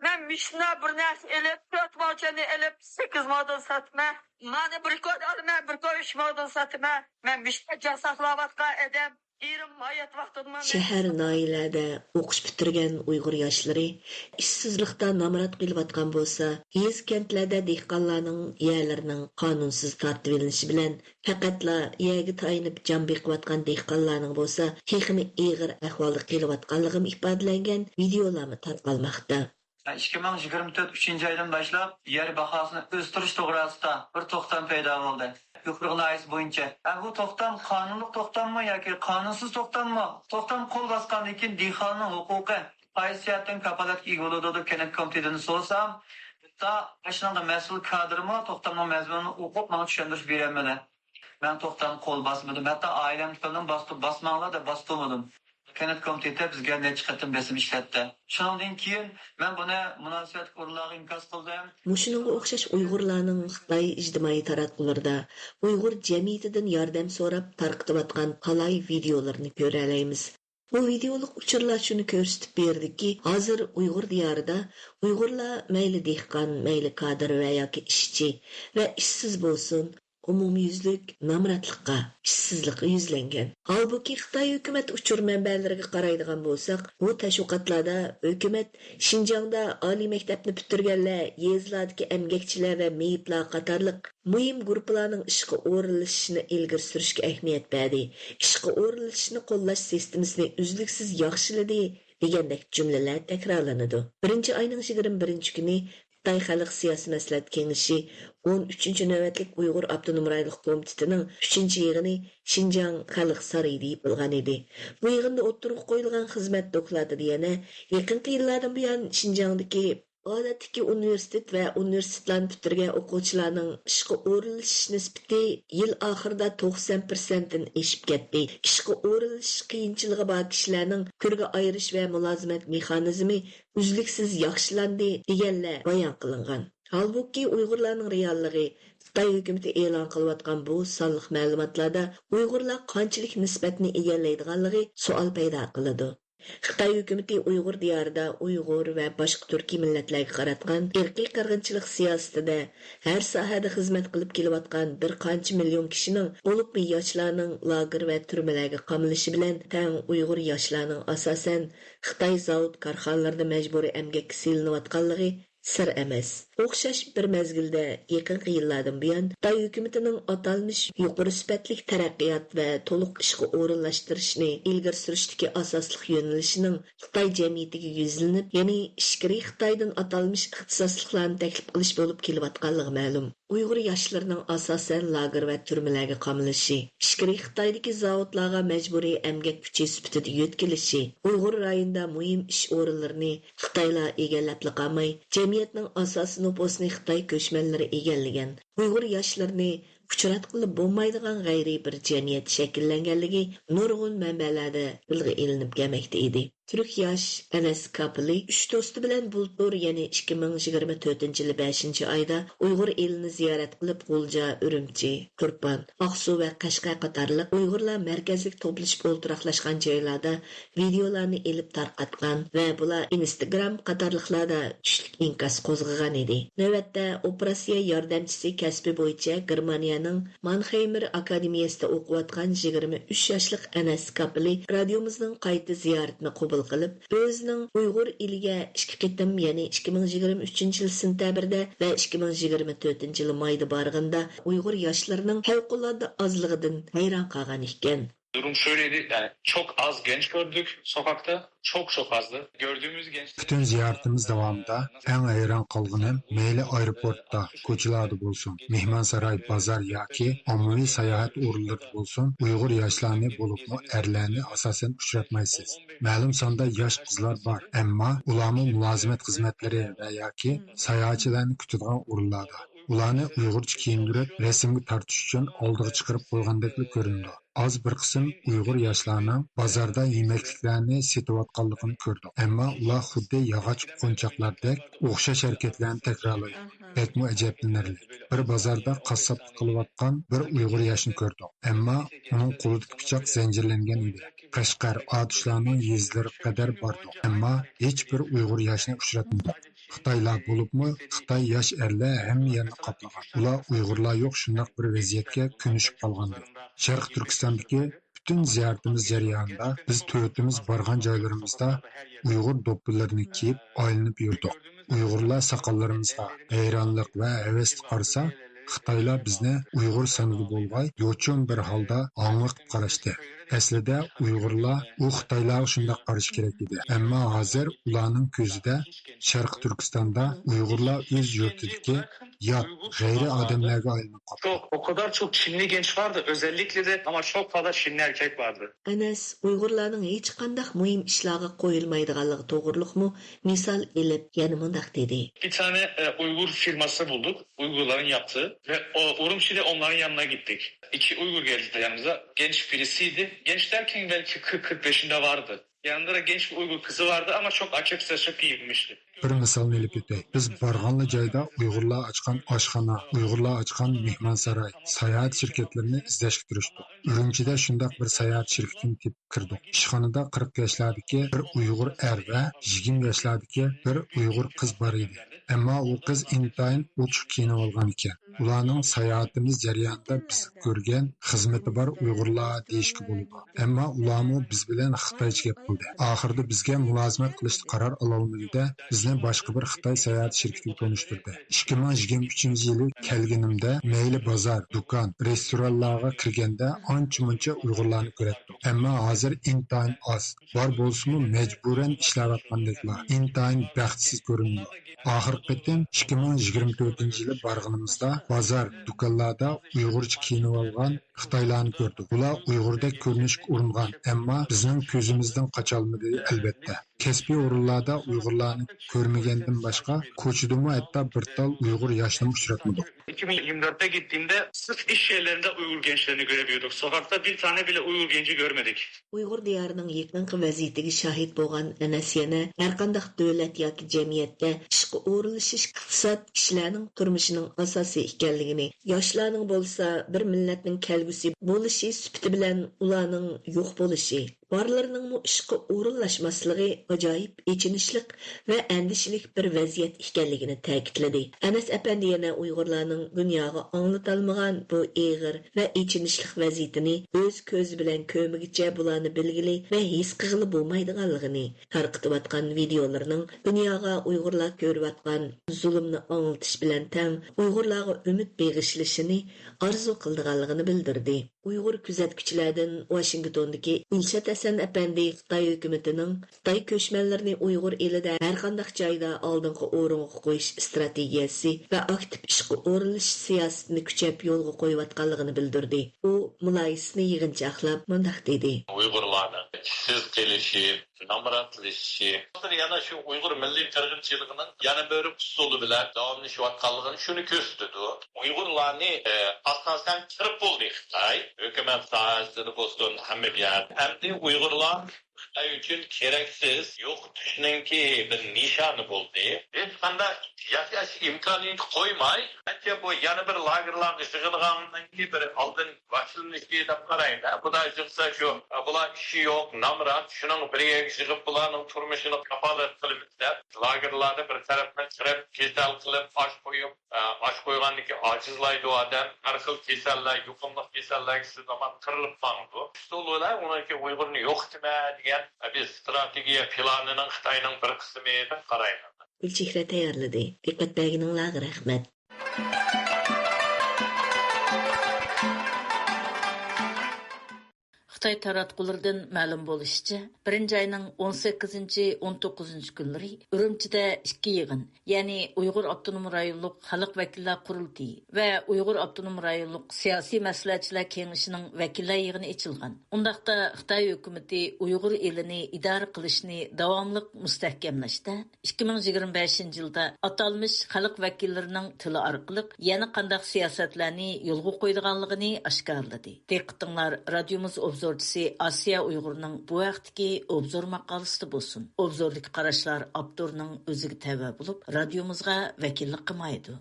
Men mishna bir narsa elib, 4 mochani elib 8 model satma. Mani bir kod olma, bir kod 3 model satma. Men mishna jasaqlavatgan edem. Shahar noilarda o'qish bitirgan Uyg'ur yoshlari ishsizlikda namorat qilayotgan bo'lsa, yez kentlarda dehqonlarning yerlarining qonunsiz tortib olinishi bilan faqatla yerga tayinib jon beqiyotgan dehqonlarning bo'lsa, texnik ig'ir ahvolda qilayotganligi ifodalangan videolarni tarqalmoqda. 2024 3-oydan boshlab yer bahosini o'stirish to'g'risida bir to'xtam paydo bo'ldi. Yuqori bo'yicha. Bu to'xtam qonunli to'xtammi yoki qonunsiz to'xtammi? To'xtam qo'l bosgandan keyin dehqonning huquqi qaysiyatdan kapolatga ega bo'ladi deb Kennet komitetidan so'rasam, bitta ashunga mas'ul kadrmi to'xtamning mazmunini o'qib menga tushuntirish bermadi. Men to'xtam qo'l bosmadim. Hatto oilam tomonidan bosmanglar deb bostirmadim. Kennet komiteti bizga necha qatim besim ishlatdi. Shundan keyin men buni munosabat o'rinlariga inkos qildim. Mushunga o'xshash Uyg'urlarning Xitoy ijtimoiy taratqularida Uyg'ur jamiyatidan yordam so'rab tarqatayotgan talay videolarni ko'ra olamiz. Bu videolik uchurlar shuni ko'rsatib berdiki, hozir Uyg'ur diyorida Uyg'urlar mayli dehqon, mayli kadr va yoki ishchi va ishsiz bo'lsin, umumyuzlik namratlikqa, ishsizlikqa yuzlangan. Halbuki Xitoy hukumat uchur manbalariga qaraydigan bo'lsak, bu tashviqotlarda hukumat Xinjiangda oliy maktabni bitirganlar, yezlardagi emgakchilar va meyitlar qatorliq muhim guruhlarning ishga o'rinlashishini ilgari surishga ahamiyat berdi. Ishga o'rinlashishni qo'llash sistemasini uzluksiz yaxshiladi degandek jumlalar takrorlanadi. 1-oyning 21 kuni Xitoy Xalq siyosiy maslahat kengashi 13 navbatlik Uyg'ur Avtonom rayonlik komitetining 3-yig'ini Xinjiang Xalq saroyi deb bilgan edi. Bu yig'inda o'ttirib qo'yilgan xizmat dokladida yana yaqinqi yillardan buyon Xinjiangdagi odatdagi universitet va universitetlarni bitirgan o'quvchilarning ishga o'rinlashish nisbati yil oxirida 90% dan oshib ketdi. Ishga o'rinlashish qiyinchiligi bor kishilarning ko'rga ayirish va mulozimat mexanizmi uzluksiz yaxshilandi deganlar bayon qilingan. Halbuki Uyg'urlarning realligi Xitoy hukumati e'lon qilayotgan bu sonliq ma'lumotlarda Uyg'urlar qanchalik nisbatni egallaydiganligi savol paydo qiladi. Xitoy hukumati Uyg'ur diyorida Uyg'ur va boshqa turkiy millatlarga qaratgan irqiy qirg'inchilik siyosatida har sohada xizmat qilib kelayotgan bir qancha million kishining, bo'lib yoshlarning lager va turmalarga qamalishi bilan tang Uyg'ur yoshlarning asosan Xitoy zavod korxonalarida majburiy emgakka silinayotganligi sir emas. O'xshash bir mezgilda yaqinqi yillardan buyon Xitoy hukumatining atalmish yuqori sifatli taraqqiyot va to'liq ishga o'rinlashtirishni ilgari surishdagi asosli yo'nalishining Xitoy jamiyatiga yuzlanib, ya'ni ishkiri Xitoydan atalmish ixtisosliklarni taklif qilish bo'lib kelayotganligi ma'lum. Uyg'ur yoshlarining asosan lager va turmalarga qamalishi, ishkiri Xitoydagi zavodlarga majburiy emgak kuchi sifatida yo'tkilishi, Uyg'ur rayonida muhim ish o'rinlarini Xitoylar egallab qolmay, jamiyatning asosi nüfusini Xitoy ko'chmanlari egallagan. Uyg'ur yoshlarini uchratqilib bo'lmaydigan g'ayriy bir jamiyat shakllanganligi nurg'un manbalarda tilga ilinib kelmoqda edi. Türk yosh Anas Kapili 3 do'sti bilan bultur, ya'ni 2024-yil 5-oyda Uyg'ur elini ziyorat qilib, G'ulja, Urumchi, Turpan, Aqsu va Qashqar qatorliq Uyg'urlar markazlik to'plashib o'ltiraqlashgan joylarda videolarni elib tarqatgan va bular Instagram qatorliqlarda tushlik inkas qo'zg'agan edi. Navbatda operatsiya yordamchisi kasbi bo'yicha Germaniyaning Mannheimer akademiyasida o'qiyotgan 23 yoshlik Anas Kapili radiomizning qayta ziyoratini qabul qilib, o'zining Uyg'ur eliga 2 qitim, ya'ni 2023-yil sentabrda va 2024-yil mayda borganda Uyg'ur yoshlarining favqulodda ozligidan hayron qolgan ekan. Durum şöyleydi, yani çok az genç gördük sokakta, çok azdı. Gördüğümüz gençler... Bütün ziyaretimiz devamında en hayran kalgınım, meyli aeroportta, koçularda bulsun, mihmansaray, bazar yoki ommaviy sayohat o'rinlarida bo'lsin, Uyg'ur yoshlarni bo'libmi erlarni asosan uchratmaysiz. Ma'lum sonda yosh qizlar bor, ammo ularning mulozimat xizmatlari va yoki sayohatchilarni kutadigan o'rinlarda. Ularni Uyg'urcha kiyindirib, rasmga tortish uchun oldiga chiqarib qo'ygandek ko'rindi. Az bir qism Uyg'ur yoshlarining bozorda yemekliklarni setayotganligini ko'rdik. Ammo ular xuddi yog'och qo'nchoqlardek o'xshash harakatlarni takrorlaydi. Bekmi ajablanarli. Bir bozorda qassoblik qilayotgan bir Uyg'ur yoshini ko'rdik. Ammo uning qo'lidagi pichoq zanjirlangan edi. Qashqar otishlarning yezlari qadar bordi. Ammo hech bir Uyg'ur yoshini uchratmadik. Xitoylar bo'libmi, Xitoy yosh erlar hamma yerni qoplagan. Ular Uyg'urlar yo'q shunday bir vaziyatga ko'nishib qolgandi. Sharq Turkistondagi butun ziyoratimiz jarayonida biz to'yotimiz borgan joylarimizda Uyg'ur do'ppilarini kiyib, aylanib yurdik. Uyg'urlar soqollarimizga hayronlik va havasni qarasa, Xitoylar bizni Uyg'ur sanigi bo'lmay, yo'chun bir holda ang'ib qarashdi. Aslida Uyg'urlar u Xitoylarga shunday qarash kerak edi. Ammo hozir ularning ko'zida Sharq Turkistonda Uyg'urlar o'z yurtidagi yat, g'ayri odamlarga aylanib qoldi. O kadar çok Çinli genç vardı, özellikle de ama çok fazla Çinli erkek vardı. Anas Uyg'urlarning hech qanday muhim ishlarga qo'yilmaydiganligi to'g'riliqmi misol elib yana mundaq dedi. Bir tane Uygur firması bulduk, Uygurların yaptığı ve Urumçi'de onların yanına gittik. 2 Uygur geldi yanımıza, genç birisiydi. Genç derken belki 40-45'inde vardı. Yanında da genç bir Uygur kızı vardı ama çok açık saçık giyinmişti. Bir misalni elib o'tay. Biz borgan joyda Uyg'urlar ochgan oshxona, Uyg'urlar ochgan mehmonsaroy, sayohat shirkatlarini izlashga turishdik. Urumchida shunday bir sayohat shirkatini tepib kirdik. Ishxonada 40 yoshlardagi bir Uyg'ur er va 20 yoshlardagi bir Uyg'ur qiz bor edi. Ammo u qiz intayin ochiq kiyinib olgan ekan. Ularning sayohatimiz jarayonida biz ko'rgan xizmati bor Uyg'urlar deyishga bo'ladi. Ammo ularmi biz bilan Xitoycha gap qildi. Oxirida bizga mulozimat qilishga qaror ololmadi. Bizni boshqa bir Xitoy sayohat shirkatiga tanishtirdi. 2023-yili kelganimda mayli bozor, do'kon, restoranlarga kirganda ancha-muncha Uyg'urlarni ko'ratdim. Ammo hozir intayin oz. Bor bo'lsa-mu majburan ishlayotgandeklar. Intayin baxtsiz ko'rinadi. Oxirgi qatim 2024-yili borganimizda bozor, do'konlarda Uyg'urcha kiyinib olgan Xitoylarni ko'rdik. Ular Uyg'urdek ko'rinishga uringan, ammo bizning ko'zimizdan qocholmadi albatta. Kasbiy o'rinlarda Uyg'urlarni ko'rmagandan boshqa ko'chadami hatto bir tal Uyg'ur yoshini uchratmadik. 2024'te gittiğimde sırf iş yerlerinde Uygur gençlerini görebiliyorduk. Sokakta bir tane bile Uygur genci görmedik. Uyghur diyarının yakınqı vaziyetiga shahid bo'lgan Anas yana har qanday davlat yoki jamiyatda ishga o'rinlashish iqtisod kishilarning turmushining asosi ekanligini, yoshlarning bo'lsa bir millatning kelgusi bo'lishi sifati bilan ularning yo'q bo'lishi, barlarning mu ishga o'rinlashmasligi ajoyib, echinishlik va andishlik bir vaziyat ekanligini ta'kidladi. Anas apandi yana Uyg'urlarning dunyoga anglatolmagan bu eg'ir va echinishlik vaziyatini o'z ko'zi bilan ko'migicha bularni bilgili va his qilg'ili bo'lmaydiganligini, tarqatayotgan videolarning dunyoga Uyg'urlar ko'rayotgan zulmni anglatish bilan tang Uyg'urlarga umid beg'ishlashini arzu qildiganligini bildirdi. Uyg'ur kuzatuvchilardan Washingtondagi Ilshat Hasan apandi Xitoy hukumatining Xitoy ko'chmanlarini Uyg'ur elida har qanday joyda oldingi o'ringa qo'yish strategiyasi va aktiv ishga o'rinlash siyosatini kuchayib yo'lga qo'yayotganligini bildirdi. U muloyisni yig'inchoqlab mundaq dedi. Uyg'urlarning siz qilishi, namratlishi, yana shu Uyg'ur milliy qirg'inchiligining yana bir usuli bilan davomlashayotganligini shuni ko'rsatdi. Uyg'urlarni asosan kirib bo'ldi Xitoy hukumat sohasida bo'lsin hamma bir yer. Endi Uyg'urlar Xitoy uchun keraksiz yo'q tushninki bir nishoni bo'ldi. Hech qanday yashash imkoniyati qo'ymay, ancha bu yana bir lagerlarga sig'ilgandan keyin bir oldin vaqtlanishga deb qaraydi. Xudo chiqsa shu bular ishi yo'q, namrat, shuning biriga sig'ib bularning turmushini kafolat qilamiz deb lagerlarda bir tarafdan kirib kasal qilib osh qo'yib, osh qo'ygandan keyin ojizlaydi odam, har xil kasallar, yuqumli kasallarga zaman qirilib qoldi. Ular uniki Uyg'urni yo'qitma degan bir strategiya planining Xitoyning bir qismi deb qaraydi. Gulchehra tayyorladi. Diqqat berganingizga rahmat. Xitoy taratqulardan ma'lum bo'lishicha, 1-ayning 18-19 kunlari Urumchida 2 yig'in, ya'ni Uyg'ur Avtonom rayonluq xalq vakillar qurultiyi va Uyg'ur Avtonom rayonluq siyosiy maslahatchilar kengashining vakillar yig'ini ochilgan. Undaqda Xitoy hukumatı Uyg'ur elini idora qilishni davomli mustahkamlashda 2025-yilda atalmış xalq vakillarining tili orqali yana qanday siyosatlarni yo'lga qo'ydiganligini oshkorladi. Diqqatinglar, radiomiz Asiya Uyg'urning bu vaqtdagi obzor maqolasida bo'lsin. Obzordagi qarashlar avtorning o'ziga tava bo'lib, radiomizga vakillik qilmaydi.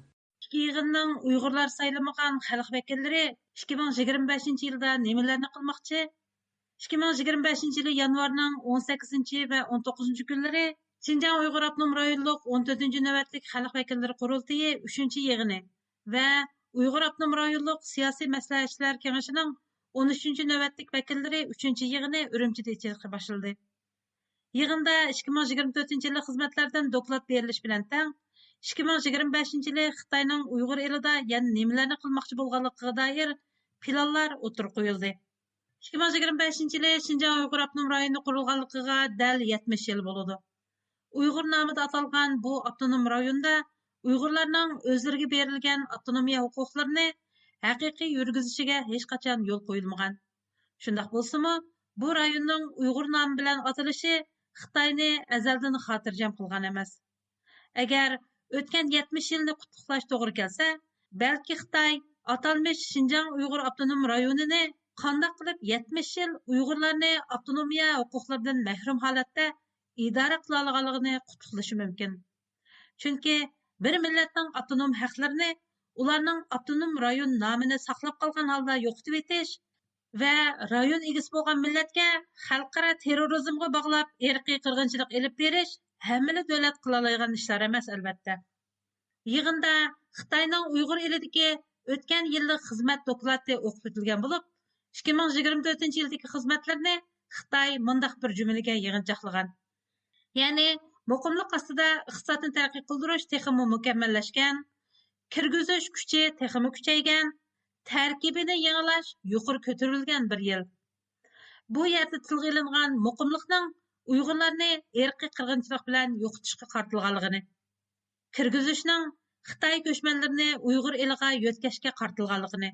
Ikki yig'inning Uyg'urlar saylamagan xalq vakillari 2025-yilda nimalarni qilmoqchi? 2025-yil yanvarning 18 va 19 kunlari Xinjiang Uyg'ur Avtonom rayonluq 14-navbatlik xalq vakillari qurultiyi 3-yig'ini va Uyg'ur Avtonom rayonluq siyosiy maslahatchilar kengashining 13-navbatlik vakillari 3-yig'ini Urumchida o'tkazishga boshladi. Yig'inda 2024-yil xizmatlardan doklad berilish bilan tang 2025-yil Xitoyning Uyg'ur elida yana nimalarni qilmoqchi bo'lganligiga doir planlar o'tirib qo'yildi. 2025-yil Xinjiang Uyg'ur Avtonom rayoni qurilganligiga dal 70 yil bo'ladi. Uyg'ur nomida atalgan bu avtonom rayonda Uyg'urlarning o'zlariga berilgan avtonomiya huquqlarini haqiqiy yurgizishiga hech qachon yo'l qo'yilmagan. Shundaq bo'lsa-mu, bu rayonning Uyg'ur nomi bilan atalishi Xitoyni azaldan xotirjam qilgan emas. Agar o'tgan 70 yilni qutlug'lash to'g'ri kelsa, balki Xitoy atalmish Xinjiang Uyg'ur avtonom rayonini qanday qilib 70 yil Uyg'urlarni avtonomiya huquqlaridan mahrum holatda idora qila olganligini qutlug'lashi mumkin. Chunki bir millatning avtonom haqlarini ularning avtonom rayon nomini saqlab qolgan holda yo'qotib etish va rayon egasi bo'lgan millatga xalqaro terrorizmga bog'lab irqiy qirg'inchilik elib berish hamma davlat qila oladigan ishlar emas albatta. Yig'inda Xitoyning Uyg'ur elidagi o'tgan yillik xizmat doklati o'qib o'tilgan bo'lib, 2024-yildagi xizmatlarni Xitoy mundaq bir jumlaga yig'inchoqlagan. Ya'ni, muqimlik ostida iqtisodni taraqqiy qildirish texmi mukammallashgan, kirgizish kuchi texmi kuchaygan, tarkibini yangilash yuqori ko'tarilgan bir yil. Bu yerdə tilgə ilingan muqimlikning Uyg'urlarni irqiy qirg'inchilik bilan yo'qotishga qartilganligini, kirgizishning Xitoy ko'chmanlarini Uyg'ur eliga yo'tkashga qartilganligini,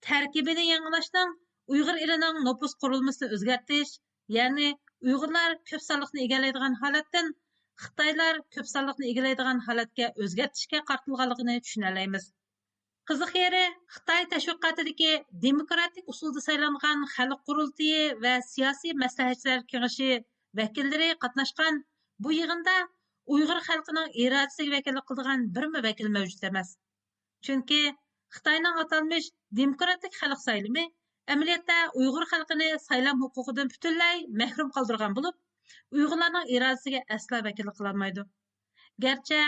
tarkibini yangilashning Uyg'ur elining nopus qurilmasini o'zgartirish, ya'ni Uyg'urlar ko'p sonliqni egallaydigan holatdan Xitoylar ko'p sonliqni egallaydigan holatga o'zgartishga qartilganligini tushunolamiz. Qiziq yeri, Xitoy tashviqotidagi demokratik usulda saylangan xalq qurultiyi va siyosiy maslahatchilar kengashi vakillari qatnashgan bu yig'inda Uyg'ur xalqining irodasiga vakillik qiladigan birmi vakil mavjud emas. Chunki Xitoyning atalmish demokratik xalq saylimi amaliyotda Uyg'ur xalqini saylam huquqidan butunlay mahrum qoldirgan bo'lib, Uyg'urlarning irodasiga aslo vakillik qila olmaydi. Garchi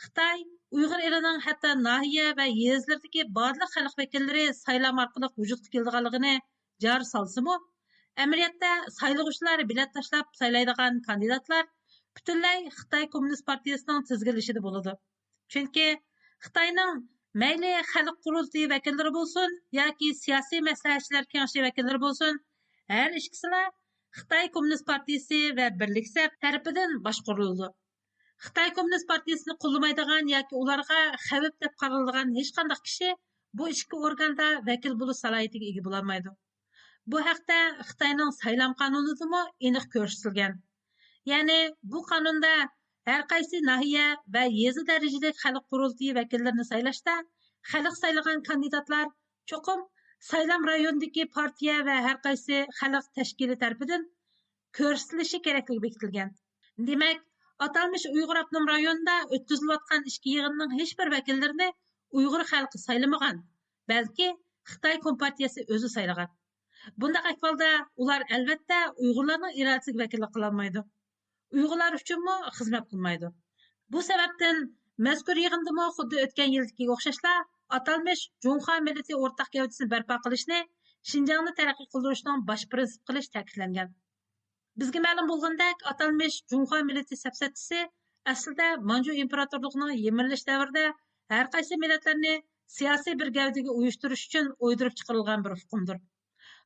Xitoy Uyg'ur elining hatto nahiya va yezlardagi barliq xalq vakillari saylam orqali vujudga kelganligini jar solsa-mu, amaliyotda saylovchilar bilet tashlab saylaydigan kandidatlar butunlay Xitoy Kommunist partiyasining tizginlashida bo'ladi. Chunki Xitoyning mayli xalq qurultiyi vakillari bo'lsin yoki siyosiy maslahatchilar kengashi vakillari bo'lsin, har ikkisila Xitoy Kommunist partiyasi va birliklar tarafidan boshqariladi. Xitoy Kommunist partiyasini qo'llamaydigan yoki ularga xavf deb qaraladigan hech qanday kishi bu ikki organda vakil bo'lish salohiyatiga ega bo'la olmaydi. Bu haqda Xitoyning saylam qonunidami aniq ko'rsatilgan. Ya'ni bu qonunda har qaysi nahiya va yezi darajadagi xalq qurultiyi vakillarini saylashda xalq saylagan kandidatlar cho'qim saylam rayonidagi partiya va har qaysi xalq tashkili tarafidan ko'rsatilishi kerakligi bekitilgan. Demak, atalmish Uyg'ur avtonom rayonida o'tkazilayotgan ishki yig'inning hech bir vakillarini Uyg'ur xalqi saylamagan, balki Xitoy kompartiyasi o'zi saylagan. Bundaq ahvolda ular albatta Uyg'urlarning irodasiga vakillik qila olmaydi. Uyg'urlar uchunmi xizmat qilmaydi. Bu sababdan mazkur yig'indami xuddi o'tgan yilgi o'xshashla atalmish Junxo millati o'rtaq gavdasini barpo qilishni Xinjiangni taraqqiy qildirishning bosh prinsip qilish ta'kidlangan. Bizga ma'lum bo'lgandek, atalmish Junxo millati safsatchisi aslida Manju imperatorligining yemirilish davrida har qaysi millatlarni siyosiy bir gavdaga uyushtirish uchun o'ydirib chiqarilgan bir hukmdir.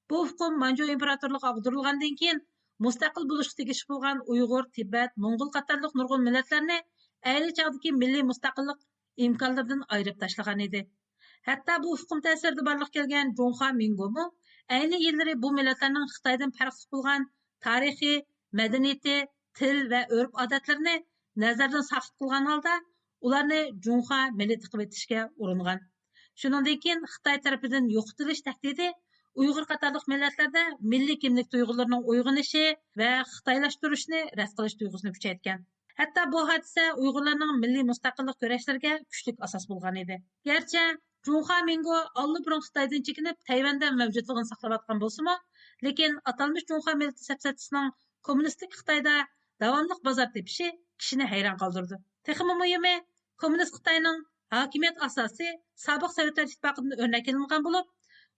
Bu hukm Manju imperatorligi ag'dirilgandan keyin mustaqil bo'lishga tegishli bo'lgan Uyg'ur, Tibet, Mo'ng'ul qatorliq nurg'un millatlarni ayni chog'dagi milliy mustaqillik imkonlaridan ayirib tashlagan edi. Hatto bu hukm ta'sirida barliq kelgan Junxo Mingomi ayni yillari bu millatlarning Xitoydan farqli bo'lgan tarixiy, madaniyati, til va urf-odatlarini nazardan saqit qilgan holda ularni Junxo millati qilib etishga uringan. Shuningdek, Xitoy tarafidan yo'qotilish tahdidi Uyg'ur qatorliq millatlarda milliy kimlik tuyg'ularining uyg'onishi va xitoylashtirishni rad qilish tuyg'usini kuchaytgan. Hatto bu hodisa Uyg'urlarning milliy mustaqillik kurashlariga kuchli asos bo'lgan edi. Garchi Junxo Mingo allburun Xitoydan chekinib Tayvanda mavjudligini saqlayotgan bo'lsa-mu, lekin atalmish Junxo millati safsatchisining kommunistik Xitoyda davomli bozor tepishi kishini hayron qoldirdi. Texmi muhimi, kommunist Xitoyning hokimiyat asosi sobiq Sovetlar ittifoqidan o'rnak olingan bo'lib,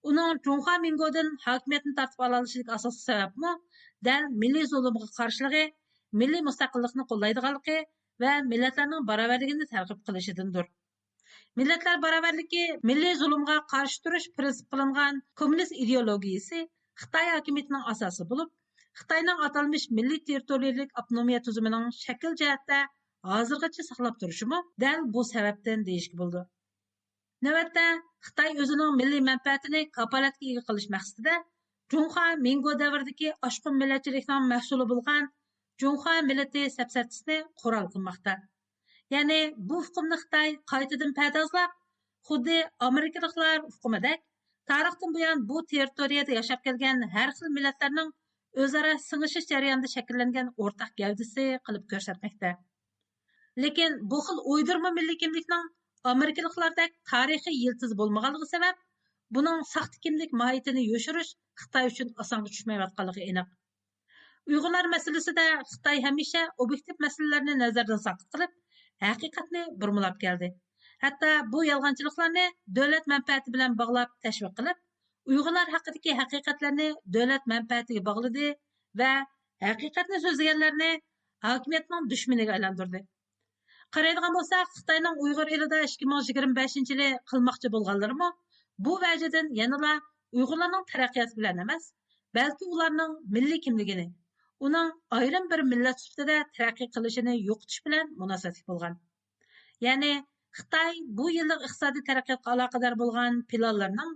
uning Junxo Mingodan hokimiyatni tortib olishining asosiy sababmi dal milliy zulmga qarshiligi, milliy mustaqillikni qo'llaydiganligi va millatlarning barobarligini targ'ib qilishidandir. Millatlar barobarligi milliy zulmga qarshi turish prinsip qilingan kommunist ideologiyasi Xitoy hokimiyatining asosi bo'lib, Xitoyning atalmish milliy territoriyalik avtonomiya tuzumining shakl jihatda hozirgacha saqlab turishimi dal bu sababdan deyishga bo'ldi. Navbatda Xitoy o'zining milliy manfaatini kapolatga ega qilish maqsadida Junxo Mingo davridagi oshqun millatchilikning mahsuli bo'lgan Junxo millati safsatchisini qurol qilmoqda. Ya'ni bu hukmni Xitoy qaytadan pardozlab, xuddi Amerikaliklar hukmidek tarixdan buyon bu territoriyada yashab kelgan har xil millatlarning o'zaro sing'ishish jarayonida shakllangan o'rtaq gavdasi qilib ko'rsatmoqda. Lekin bu xil o'ydirma milliy kimlikning Amerikaliklardek tarixiy yiltiz bo'lmaganligi sabab, buning saxta kimlik mohiyatini yo'shirish Xitoy uchun osonga tushmayotganligi aniq. Uyg'urlar masalasida Xitoy hamisha obyektiv masalalarni nazardan saqit qilib, haqiqatni burmulab keldi. Hatto bu yolg'onchiliklarni davlat manfaati bilan bog'lab tashviq qilib, Uyg'urlar haqidagi haqiqatlarni davlat manfaatiga bog'ladi va haqiqatni so'zlaganlarni hokimiyatning dushmaniga aylantirdi. Qaraydigan bo'lsak, Xitoyning Uyg'ur elida 2025-yili qilmoqchi bo'lganlarimi bu vajidan yanada Uyg'urlarning taraqqiyoti bilan emas, balki ularning milliy kimligini, uning ayrim bir millat sifatida taraqqiy qilishini yo'qotish bilan munosabatli bo'lgan. Ya'ni Xitoy bu yillik iqtisodiy taraqqiyotga aloqador bo'lgan planlarning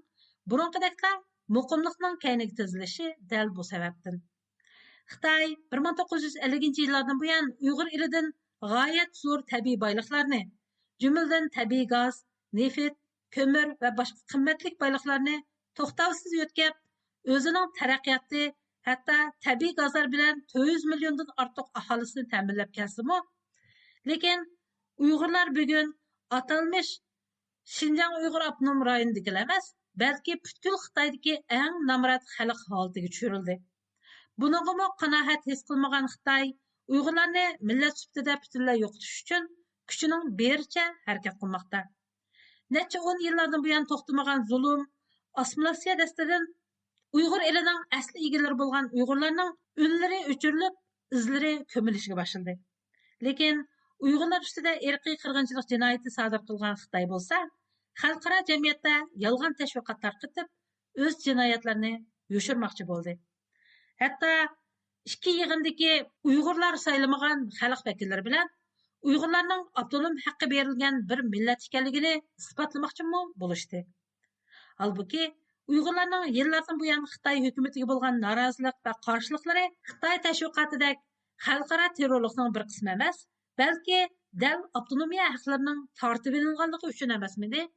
burunqideklar muqimlikning kayniga tizilishi dal bu sababdan. Xitoy 1950-yillardan buyon Uyg'ur elidan g'oyat zo'r tabiiy boyliqlarni, jumladan tabiiy gaz, neft, ko'mir va boshqa qimmatli boyliqlarni to'xtovsiz yo'tkab, o'zining taraqqiyoti, hatto tabiiy gazlar bilan 400 milliondan ortiq aholisini ta'minlab kelsa-mu, lekin Uyg'urlar bugun atalmış Şinjan Uyg'ur avtonom rayonidagilar emas, balki butkul Xitoydagi eng namrat xalq holatiga tushirildi. Buningga qanoat his qilmagan Xitoy Uyg'urlarni millat sifatida butunlay yo'qotish uchun kuchining bericha harakat qilmoqda. Necha 10 yillardan buyon to'xtamagan zulm, assimilyatsiya dastidan Uyg'ur elining asli egalari bo'lgan Uyg'urlarning unlari o'chirilib, izlari ko'milishga boshladi. Lekin Uyg'urlar ustida irqiy qirg'inchilik jinoyati sodir qilgan Xitoy bo'lsa, xalqaro jamiyatda yolg'on tashviqot tarqatib, o'z jinoyatlarini yo'shirmoqchi bo'ldi. Hatto ikki yig'indagi Uyg'urlar saylamagan xalq vakillari bilan Uyg'urlarning avtonom haqqi berilgan bir millat ekanligini isbotlamoqchi bo'lishdi. Halbuki Uyg'urlarning yillardan buyon Xitoy hukumatiga bo'lgan norozilik va qarshiliklari Xitoy tashviqotidek xalqaro terrorlikning bir qismi emas, balki dal avtonomiya haqlarining tortib olinganligi uchun emasmidi?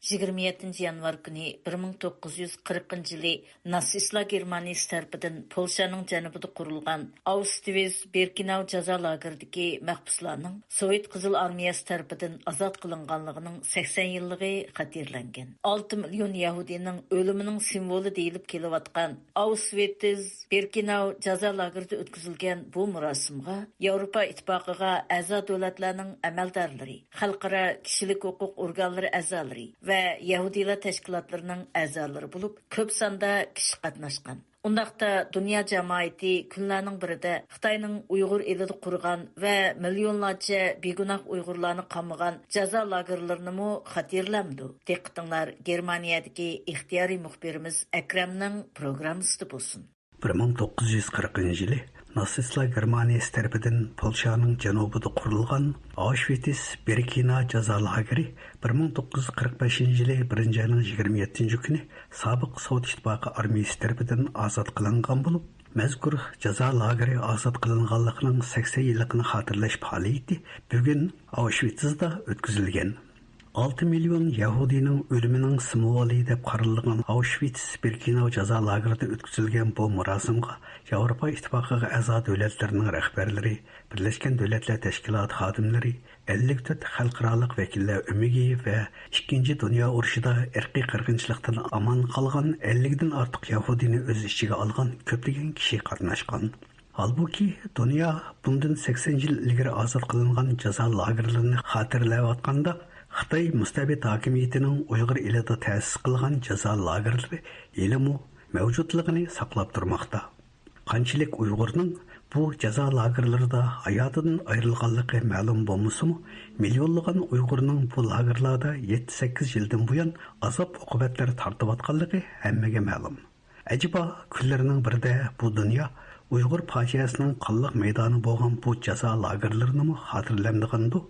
27 yanvar kuni 1940 yılı Natsistlar Germaniyasi tarafidan Polshaning janubida qurilgan Auschwitz-Birkenau jazo lageridagi mahbuslarning Sovet Qizil Armiyasi tarafidan ozod qilinganligining 80 yilligi xatirlangan. 6 million Yahudining o'limining simvoli deyilib kelayotgan Auschwitz-Birkenau jazo lagerida o'tkazilgan bu marosimga Yevropa ittifoqiga a'zo davlatlarning amaldorlari, xalqaro kishilik huquq organlari a'zolari va Yahudilar tashkilotlarining a'zolari bo'lib, ko'p sonda kishi qatnashgan. Undaqda dunyo jamoati kunlarning birida Xitoyning Uyg'ur elida qurgan va millionlarcha begunoh Uyg'urlarni qamagan jazo lagerlarini mo xatirlamdi. Diqqatinglar Germaniyadagi ixtiyoriy muxbirimiz Akramning programmasida bo'lsin. 1940 yılı Natsistlar Germaniyasi tarafidan Polshaning janubida qurilgan Auschwitz-Birkenau jazo lageri 1945 yılı 1 ayning 27 kuni sobiq Sovet ittifoqi armiyasi tarafidan ozod qilingan bo'lib, mazkur jazo lageri ozod qilinganligining 80 yilligini xotirlash faoliyati bugun Auschwitzda o'tkazilgan. 6 million Yahudining o'limining simvoli deb qaralgan Auschwitz-Birkenau jazo lagerida o'tkazilgan bu marosimga Yevropa ittifoqiga a'zo davlatlarning rahbarlari, Birlashgan Davlatlar Tashkiloti xodimlari, 54 xalqaro vakillar umigi va 2 dunyo urushida irqiy qirg'inchilikdan omon qolgan 50 dan ortiq Yahudini o'z ichiga olgan ko'plagan kishi qatnashgan. Halbuki dunyo bundan 80 yil ilgari ozod qilingan jazo lagerlarini xotirlayotganda Xitoy mustabid hokimiyatining Uyg'ur elida ta'sis qilgan jazo lagerlari ilmu mavjudligini saqlab turmoqda. Qanchalik Uyg'urning bu jazo lagerlarida hayotidan ayrilganligi ma'lum bo'lmasa-mu, millionlagan Uyg'urning bu lagerlarda 7-8 yildan buyon azob uqubatlar tortayotganligi hammaga ma'lum. Ajiba kunlarning birida bu dunyo Uyg'ur fojiasining qonliq maydoni bo'lgan bu jazo lagerlarini xotirlamdigandi.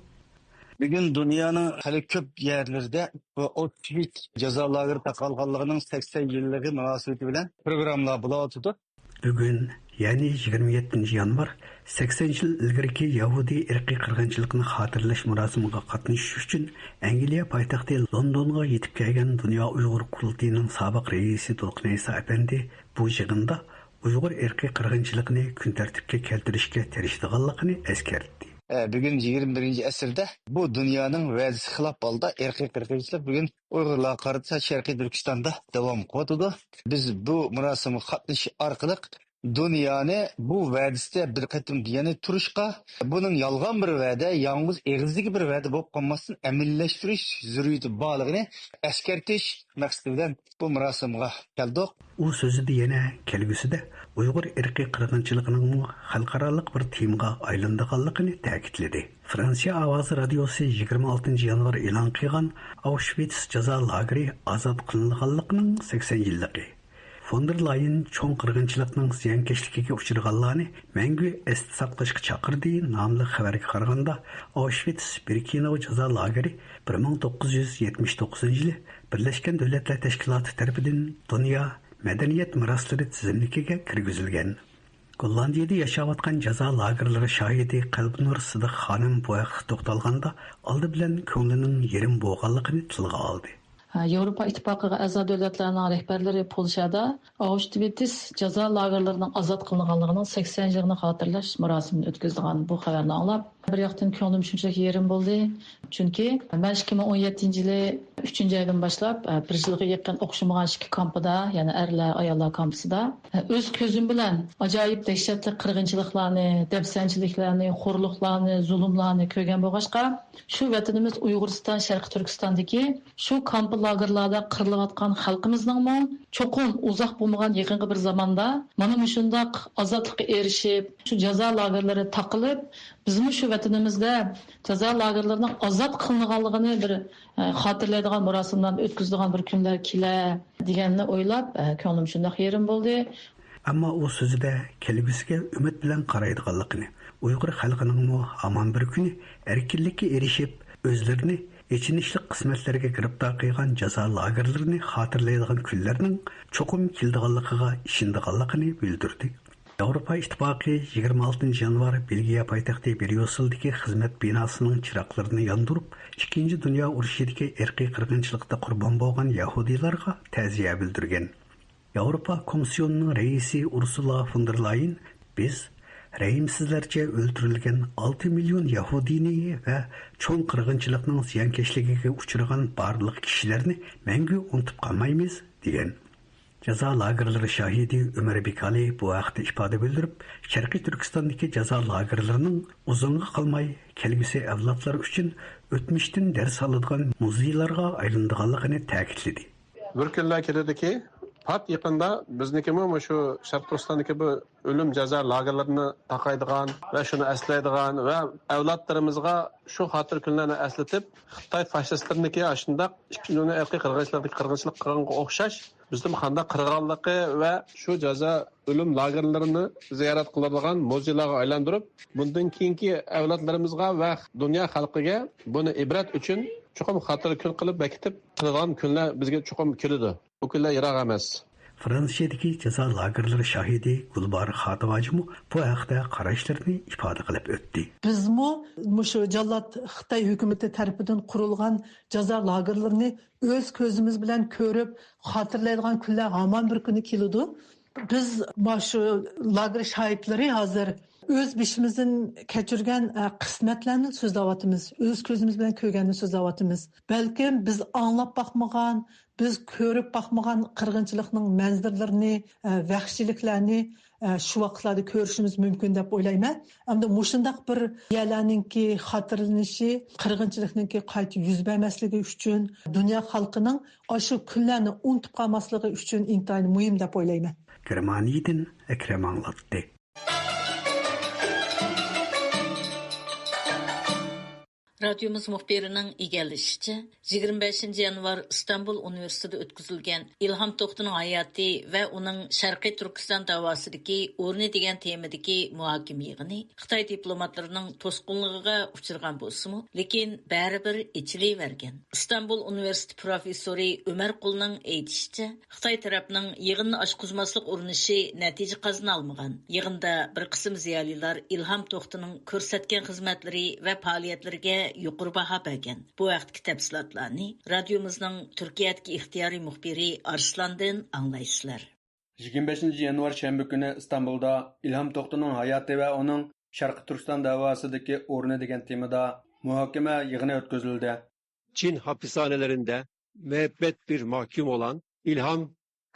Bugün dünyanın hali köp yerlerde bu Auschwitz jazo lageri taqalganligining 80 yillığı münasebeti bilen programlar bulatıdı. Bugün yani 27 yanvar 80 yil ilgariki Yahudi irqiy qirg'inchilikni xotirlash murosimiga qatnashish uchun Angliya poytaxti Londonga yetib kelgan Dunyo Uyg'ur qurultiyining sobiq raisi To'lqin Isa apandi bu yig'inda Uyg'ur irqiy qirg'inchilikni kun tartibga keltirishga tirishdiganligini eskartdi. Bugün 21. asırda bu dünyanın vaziyeti xilaf holda irqiy qirg'inchilik bugün Uyg'urlar qarata Sharqiy Turkistonda davom qiladi. Biz bu murosimga qatnashish orqali dünyani bu vaziyatda bir qatim yana turishqa, buning yolg'on bir va'da, yolg'iz eg'izlik bir va'da bo'lib qolmasdan amillashtirish zaruriyati borligini eskartish maqsadi bilan bu murosimga keldik. U so'zida yana kelgusida Uyg'ur irqiy qirg'inchiligining xalqaro bir temaga aylanganligini ta'kidladi. Fransiya ovozi radiosi 26 yanvar e'lon qilgan Auschwitz jazo lageri ozod qilinganligining 80 yilligi von der Leyen cho'ng qirg'inchilikning ziyonkashligiga uchraganlarni mangu esda saqlashga chaqirdi nomli xabarga qaraganda Auschwitz-Birkenau jazo lageri 1979 yili Birlashgan Davlatlar Tashkiloti tomonidan dunyo madaniyat meroslari tizimligiga kirgizilgan. Gollandiyada yashayotgan jazo lagerlari shohidi Qalbinur Sidiq xonim bu haqda to'xtalganda oldi bilan ko'nglining yerim bo'lganligini tilga oldi. Yevropa İttifaqıga a'zo davlatlarning rahbarlari Polshada Auschwitz jazo lagerlarining ozod qilinganligining 80 yilini xotirlash marosimini o'tkazgan. Bu xabarni anglab, bir yoqdan ko'nglim shunchaki yerim bo'ldi. Chunki men 2017 yili 3-oydan boshlab bir yilga yaqin o'qishmagan ikki kampida, ya'ni erlar ayollar kampusida o'z ko'zim bilan ajoyib dahshatli qirg'inchiliklarni, dafsanchiliklarni, xo'rliqlarni, zulmlarni ko'rgan bo'lg'achqa, shu vatanimiz Uyg'uriston, Sharqiy Turkistondagi shu kamp lagerlarda qirilayotgan xalqimizning cho'qim uzoq bo'lmagan yaqinqi bir zamonda mana shundoq ozodlikka erishib, shu jazo lagerlari taqilib, bizmi shu vatanimizda jazo lagerlarining ozod qilinganligini bir xotirlaydigan marosimdan o'tkazadigan bir kunlar kelar deganni o'ylab, ko'nglim shundoq yerim bo'ldi. Ammo u so'zida kelgusiga umid bilan qaraydiganligini, Uyg'ur xalqining hamon bir kuni erkinlikka erishib, o'zlarini echinishli qismatlarga giribdor qilgan jazo lagerlarini xotirlaydigan kunlarning cho'qim keldiganligiga ishondiganligini bildirdi. Yevropa İttifaqı 26 yanvar Belgiya poytaxti Brüsseldagi xizmat binosining chiroqlarini yondirib, 2. Dunyo urushidagi irqiy qirg'inchilikda qurbon bo'lgan yahudiylarga ta'ziya bildirgan. Yevropa Komissiyonining raisi Ursula von der Leyen biz rahimsizlarcha o'ldirilgan 6 million yahudiyni va cho'ng qirg'inchilikning ziyonkashligiga uchragan barliq kishilarni mangu unutib qolmaymiz degan. Jazo lagerlari shohidi Umar Bekali bu haqda ifoda bildirib, Sharqiy Turkistondagi jazo lagerlarining uzunga qolmay kelgusi avlodlar uchun o'tmishdan dars oladigan muzeylarga aylanadiganligini ta'kidladi. Bir kunlar keladiki, pat yaqinda biznikimi shu Sharq Turkistondagi bu o'lim jazo lagerlarini taqaydigan va shuni eslaydigan va avlodlarimizga shu xotir kunlarni eslatib, Xitoy fashistlarniki shundoq 2. dunyo irqiy qirg'inchilik qilganga o'xshash bizning qanday qirg'inligi va shu jazo o'lim lagerlarini ziyorat qiladigan muzeylarga aylantirib, bundan keyingi avlodlarimizga va dunyo xalqiga buni ibrat uchun cho'qim xotir kun qilib bekitib qilgan kunlar bizga cho'qim keladi. Bu kunlar yiroq emas. Fransiyadagi jazo lagerlari shohidi Gulbar Xatovajmu bu haqda qarashlarini ifoda qilib o'tdi. Bizmi shu jallod Xitoy hukumati tomonidan qurilgan jazo lagerlarini o'z ko'zimiz bilan ko'rib, xotirlaydigan kunlar hamon bir kuni keladi. Biz shu lager shohidlari hozir o'z bishimizdan kechirgan qismatlarni so'zlayapmiz. O'z ko'zimiz bilan ko'rganni so'zlayapmiz. Balkim biz anglab baxmagan, biz ko'rib baxmagan qirg'inchilikning manzaralarini, vahshiyliklarni shu vaqtlarda ko'rishimiz mumkin deb o'ylayman. Hamda mushundaq bir yerlarningki xotirlanishi, qirg'inchilikningki qayta yuz bermasligi uchun dunyo xalqining shu kunlarni unutib qolmasligi uchun intayin muhim deb o'ylayman. Germaniyadan Akram anglatdi. Radyomiz muxbirining egallashicha 25 yanvar İstanbul Universitetida o'tkazilgan Ilhom To'xtining hayoti va uning Sharqiy Turkiston da'vosidagi o'rni degan temadagi muhokama yig'ini Xitoy diplomatlarining to'sqinligiga uchragan bo'lsa-mu, lekin baribir ichilavergan. İstanbul Universiteti professori Ömer Qulning aytishicha, Xitoy tarafining yig'inni ochqizmaslik urinishi natija qozonolmagan. Yig'inda bir qism ziyolilar Ilhom To'xtining ko'rsatgan xizmatlari va faoliyatlariga yuqori baho bergan. Bu vaqtdagi tafsilotlarni radiomizning Turkiyadagi ixtiyoriy muxbiri Arslandan anglaysizlar. 25 yanvar shanba kuni Istanbulda Ilhom To'xtining hayoti va uning Sharqiy Turkiston da'vosidagi o'rni degan temada muhokama yig'ini o'tkazildi. Çin hapishanelerinde müebbet bir mahkum olan İlham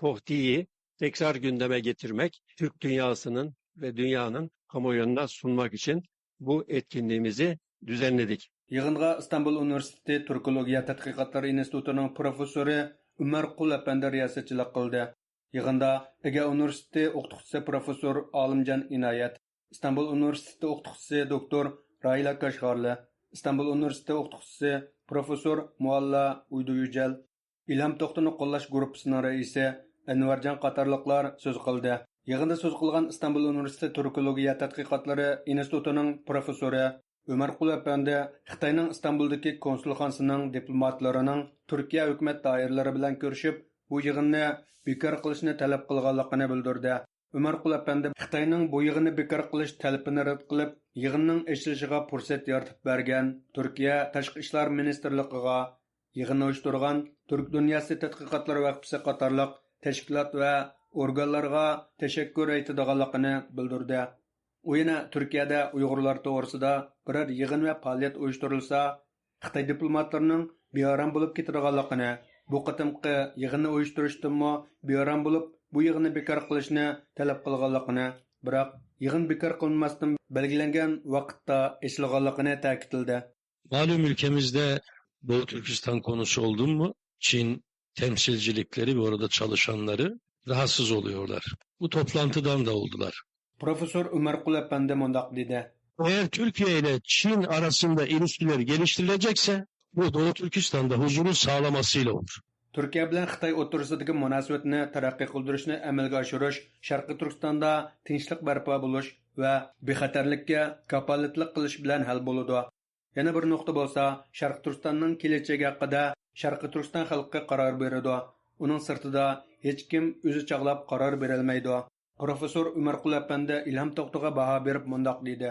Tohti'yi tekrar gündeme getirmek, Türk dünyasının ve dünyanın kamuoyuna sunmak için bu etkinliğimizi düzenledik. Yig'inga İstanbul Universiteti Turkologiya tadqiqotlari institutining professori Umar Qul apandi riyosatchilik qildi. Yig'inda Ege Universiteti o'qituvchisi professor Olimjon Inoyat, İstanbul Universiteti o'qituvchisi doktor Raila Kashg'arli, İstanbul Universiteti o'qituvchisi professor Mualla Uyduyujal, Ilhom To'xtini qo'llash guruhining raisi Anvarjon qatorliqlar so'z qildi. Yig'inda so'z qilgan Istanbul Universiteti Turkologiya tadqiqotlari institutining professori Ömer Qul apandi Xitoyning Istanbuldagi konsulxonasining diplomatlarining Turkiya hukumat doiralari bilan ko'rishib, bu yig'inni bekor qilishni talab qilganligini bildirdi. Ömer Qul apandi Xitoyning bu yig'inni bekor qilish talabini rad qilib, yig'inning ochilishiga fursat yaratib bergan Turkiya Tashqi ishlar ministrligiga, yig'inni uyushtirgan Turk dunyosi tadqiqotlari vaqtisi qatorliq tashkilot va organlarga tashakkur aytadiganligini bildirdi. U yana Turkiyada Uyg'urlar to'g'risida biror yig'in va faoliyat uyushtirilsa, Xitoy diplomatlarining beoram bo'lib ketadiganligini, bu qatimqi yig'inni uyushtirishdanmi beoram bo'lib, bu yig'inni bekor qilishni talab qilganligini, biroq yig'in bekor qilinmasdan belgilangan vaqtda ochilganligini ta'kidladi. Malum ülkemizde Doğu Türkistan konusu oldu mu, Çin temsilcilikleri ve orada çalışanları rahatsız oluyorlar. Bu toplantıdan da oldular. Profesör Ömer Qul apandi mundaq dedi. Eğer Türkiye ile Çin arasında ilişkiler geliştirilecekse bu Doğu Türkistan'da huzuru sağlamasıyla olur. Türkiye bilan Xitoy o'rtasidagi munosabatni taraqqiy qildirishni amalga oshirish, Sharqiy Turkistonda tinchlik barpo bo'lish va bexatarlikka kafolatlik qilish bilan hal bo'ladi. Yana bir nuqta bo'lsa, Sharqiy Turkistonning kelajagi haqida Sharqiy Turkiston xalqi qaror beradi. Uning sirtida hech kim o'zi chaqlab qaror bera olmaydi. Profesör Ömer Qul apandi Ilham To'xto'ga baho berib mundaq dedi.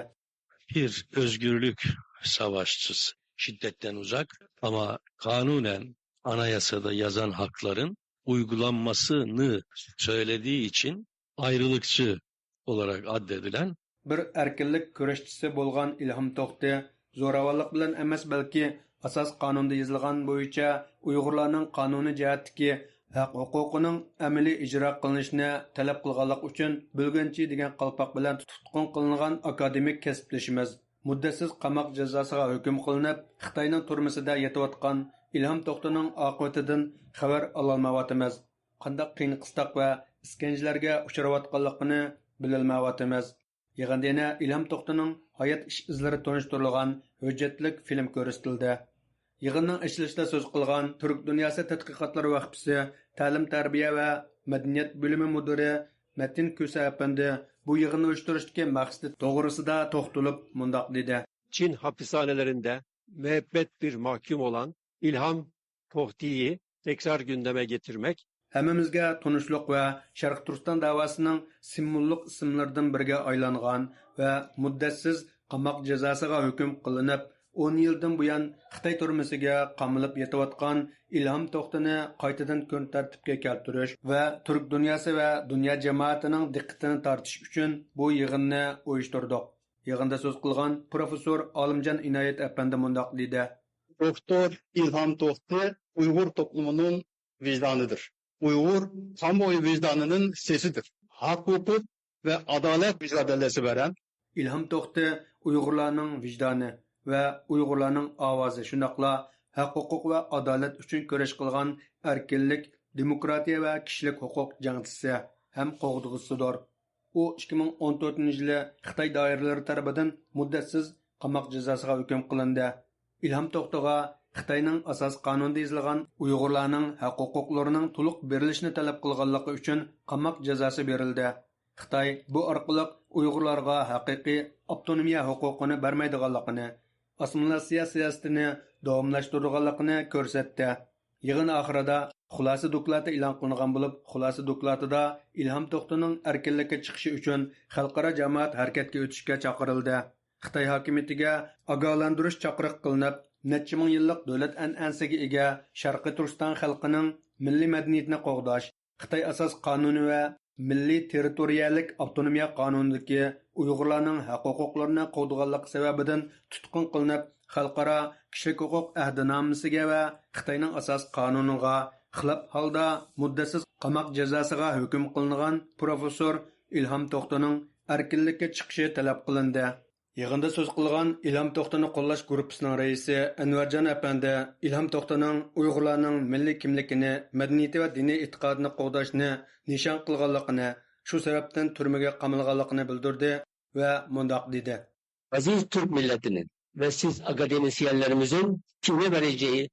Bir özgürlük savaşçısı, şiddetten uzak ama kanunen anayasada yazan hakların uygulanmasını söylediği için ayrılıkçı olarak addedilen bir erkinlik kurashchisi bo'lgan Ilham To'xto zo'ravonlik bilan emas, balki asos qonunda yozilgan bo'yicha Uyg'urlarning qonuniy jihatdagi haq huquqining amaliy ijro qilinishini talab qilganlik uchun bo'lganchi degan qalpoq bilan tutqun qilingan akademik kasbdoshimiz muddatsiz qamoq jazosiga hukm qilinib, Xitoyning turmusida yetayotgan Ilham To'xto'ning oqibatidan xabar ololmayotimiz. Qanday qiyin-qistoq va iskanjalarga uchrayotganligini bilolmayotimiz. Yig'inda yana Ilham To'xto'ning hayot ish izlari tunishtirilgan hujjatlik film ko'rsatildi. Yig'inning ochilishida so'z qilgan Turk dunyosi tadqiqotlari vaqtisi ta'lim-tarbiya va madaniyat bo'limi mudiri Metin Kusa apandi bu yig'inni uyushtirishdagi maqsadi to'g'risida to'xtalib mundaq dedi. Çin hapishanelerinde müebbet bir mahkum olan İlham Tohti'yi tekrar gündeme getirmek, hammamizga tunishliq va Sharq Turkiston davosining simvollik ismlaridan biriga aylangan va muddatsiz qamoq jazosiga hukm qilinib, 10 yildan buyon Xitoy turmusiga qamalib yetayotgan Ilham To'xtoni qaytadan kun tartibga keltirish va Turk dunyosi va dunyo jamoatining diqqatini tortish uchun bu yig'inni uyushtirdik. Yig'inda so'z qilgan professor Olimjon Inoyat apandi mundaq dedi. Doktor İlham Tohti Uygur toplumunun vicdanıdır. Uygur kamuoyu vicdanının sesidir. Hak, hukuk ve adalet mücadelesi veren İlham Tohti Uygurlarning vijdoni va Uygurlarning ovozi, shundoqla haq, huquq va adolat uchun kurash qilgan erkinlik, demokratiya va kishilik huquq jangchisi ham qo'g'dug'isidir. U 2014-yili Xitoy doiralari tomonidan muddatsiz qamoq jazosiga hukm qilindi. Ilham To'xto'ga Xitoyning asos qonunida yozilgan Uyg'urlarning haq huquqlarining to'liq berilishini talab qilganligi uchun qamoq jazosi berildi. Xitoy bu orqali Uyg'urlarga haqiqiy avtonomiya huquqini bermaydiganligini, assimilyatsiya siyosatini davomlashtirganligini ko'rsatdi. Yig'in oxirida xulosa doklati e'lon qilingan bo'lib, xulosa doklatida Ilham To'xto'ning erkinlikka chiqishi uchun xalqaro jamoat harakatga o'tishga chaqirildi. Xitoy hokimiyatiga ogohlantirish chaqiriq qilinib, necha ming yillik davlat an'anasiga ega Sharqiy Turkiston xalqining milliy madaniyatini qo'g'dash, Xitoy asos qonuni va milliy territoriyalik avtonomiya qonunidagi Uyg'urlarning haq-huquqlarini qo'g'daganlik sababidan tutqun qilinib, xalqaro kishilik huquq ahdnomasiga va Xitoyning asos qonuniga xilof holda muddatsiz qamoq jazosiga hukm qilingan professor Ilham To'xto'ning erkinlikka chiqishi talab qilindi. Yig'inda so'z qilgan Ilham To'xtoni qo'llash guruhining raisi Anvarjon apandi Ilham To'xtoning Uyg'urlarning milliy kimligini, madaniyati va diniy e'tiqodini qo'g'dashni nishon qilganligini, shu sababdan turmaga qamalganligini bildirdi va mundoq dedi. Aziz Türk milletinin ve siz akademisyenlerimizin kime vereceği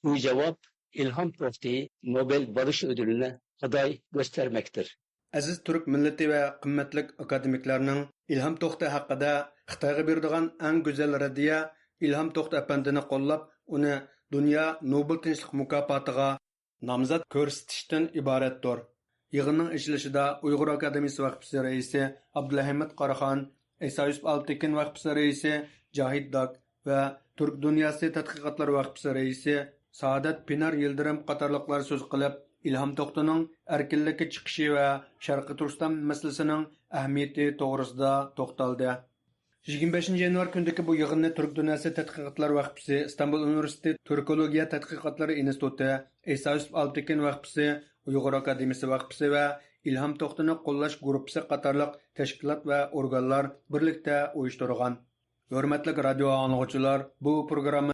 bu cevap İlham Tohti Nobel Barış Ödülüne aday göstermektir. Aziz Türk milleti ve qimmatlik akademiklarning İlham Tohti haqida Xitoyga beradigan eng go'zal raddiya İlham Tohti apandini qo'llab, uni Dunyo Nobel tinchlik mukofotiga nomzod ko'rsatishdan iboratdir. Yig'inning ochilishida Uyg'ur akademiyasi vaqfisi raisi Abdulhamid Qaraxon, Isa Yusuf Altekin vaqfisi raisi Jahid Dak va Turk dunyosi tadqiqotlar vaqfisi raisi Saodat Pinar Yildirim qatorliqlar so'z qilib, İlham Tohtining erkinlikka chiqishi va Sharqi Turkiston masalasining ahamiyati to'g'risida to'xtaldi. 25 yanvar kundagi bu yig'inni Turk dunyosi tadqiqotlar vaqfisi, İstanbul Universiteti Türkologiya tadqiqotlari instituti, Isa Yusuf Altekin vaqfisi, Uyg'ur akademiyasi vaqfisi va İlham Tohtini qo'llash guruhi qatorliq tashkilot va organlar birlikda uyushtirgan. Hurmatli radio anglovchilar, bu programma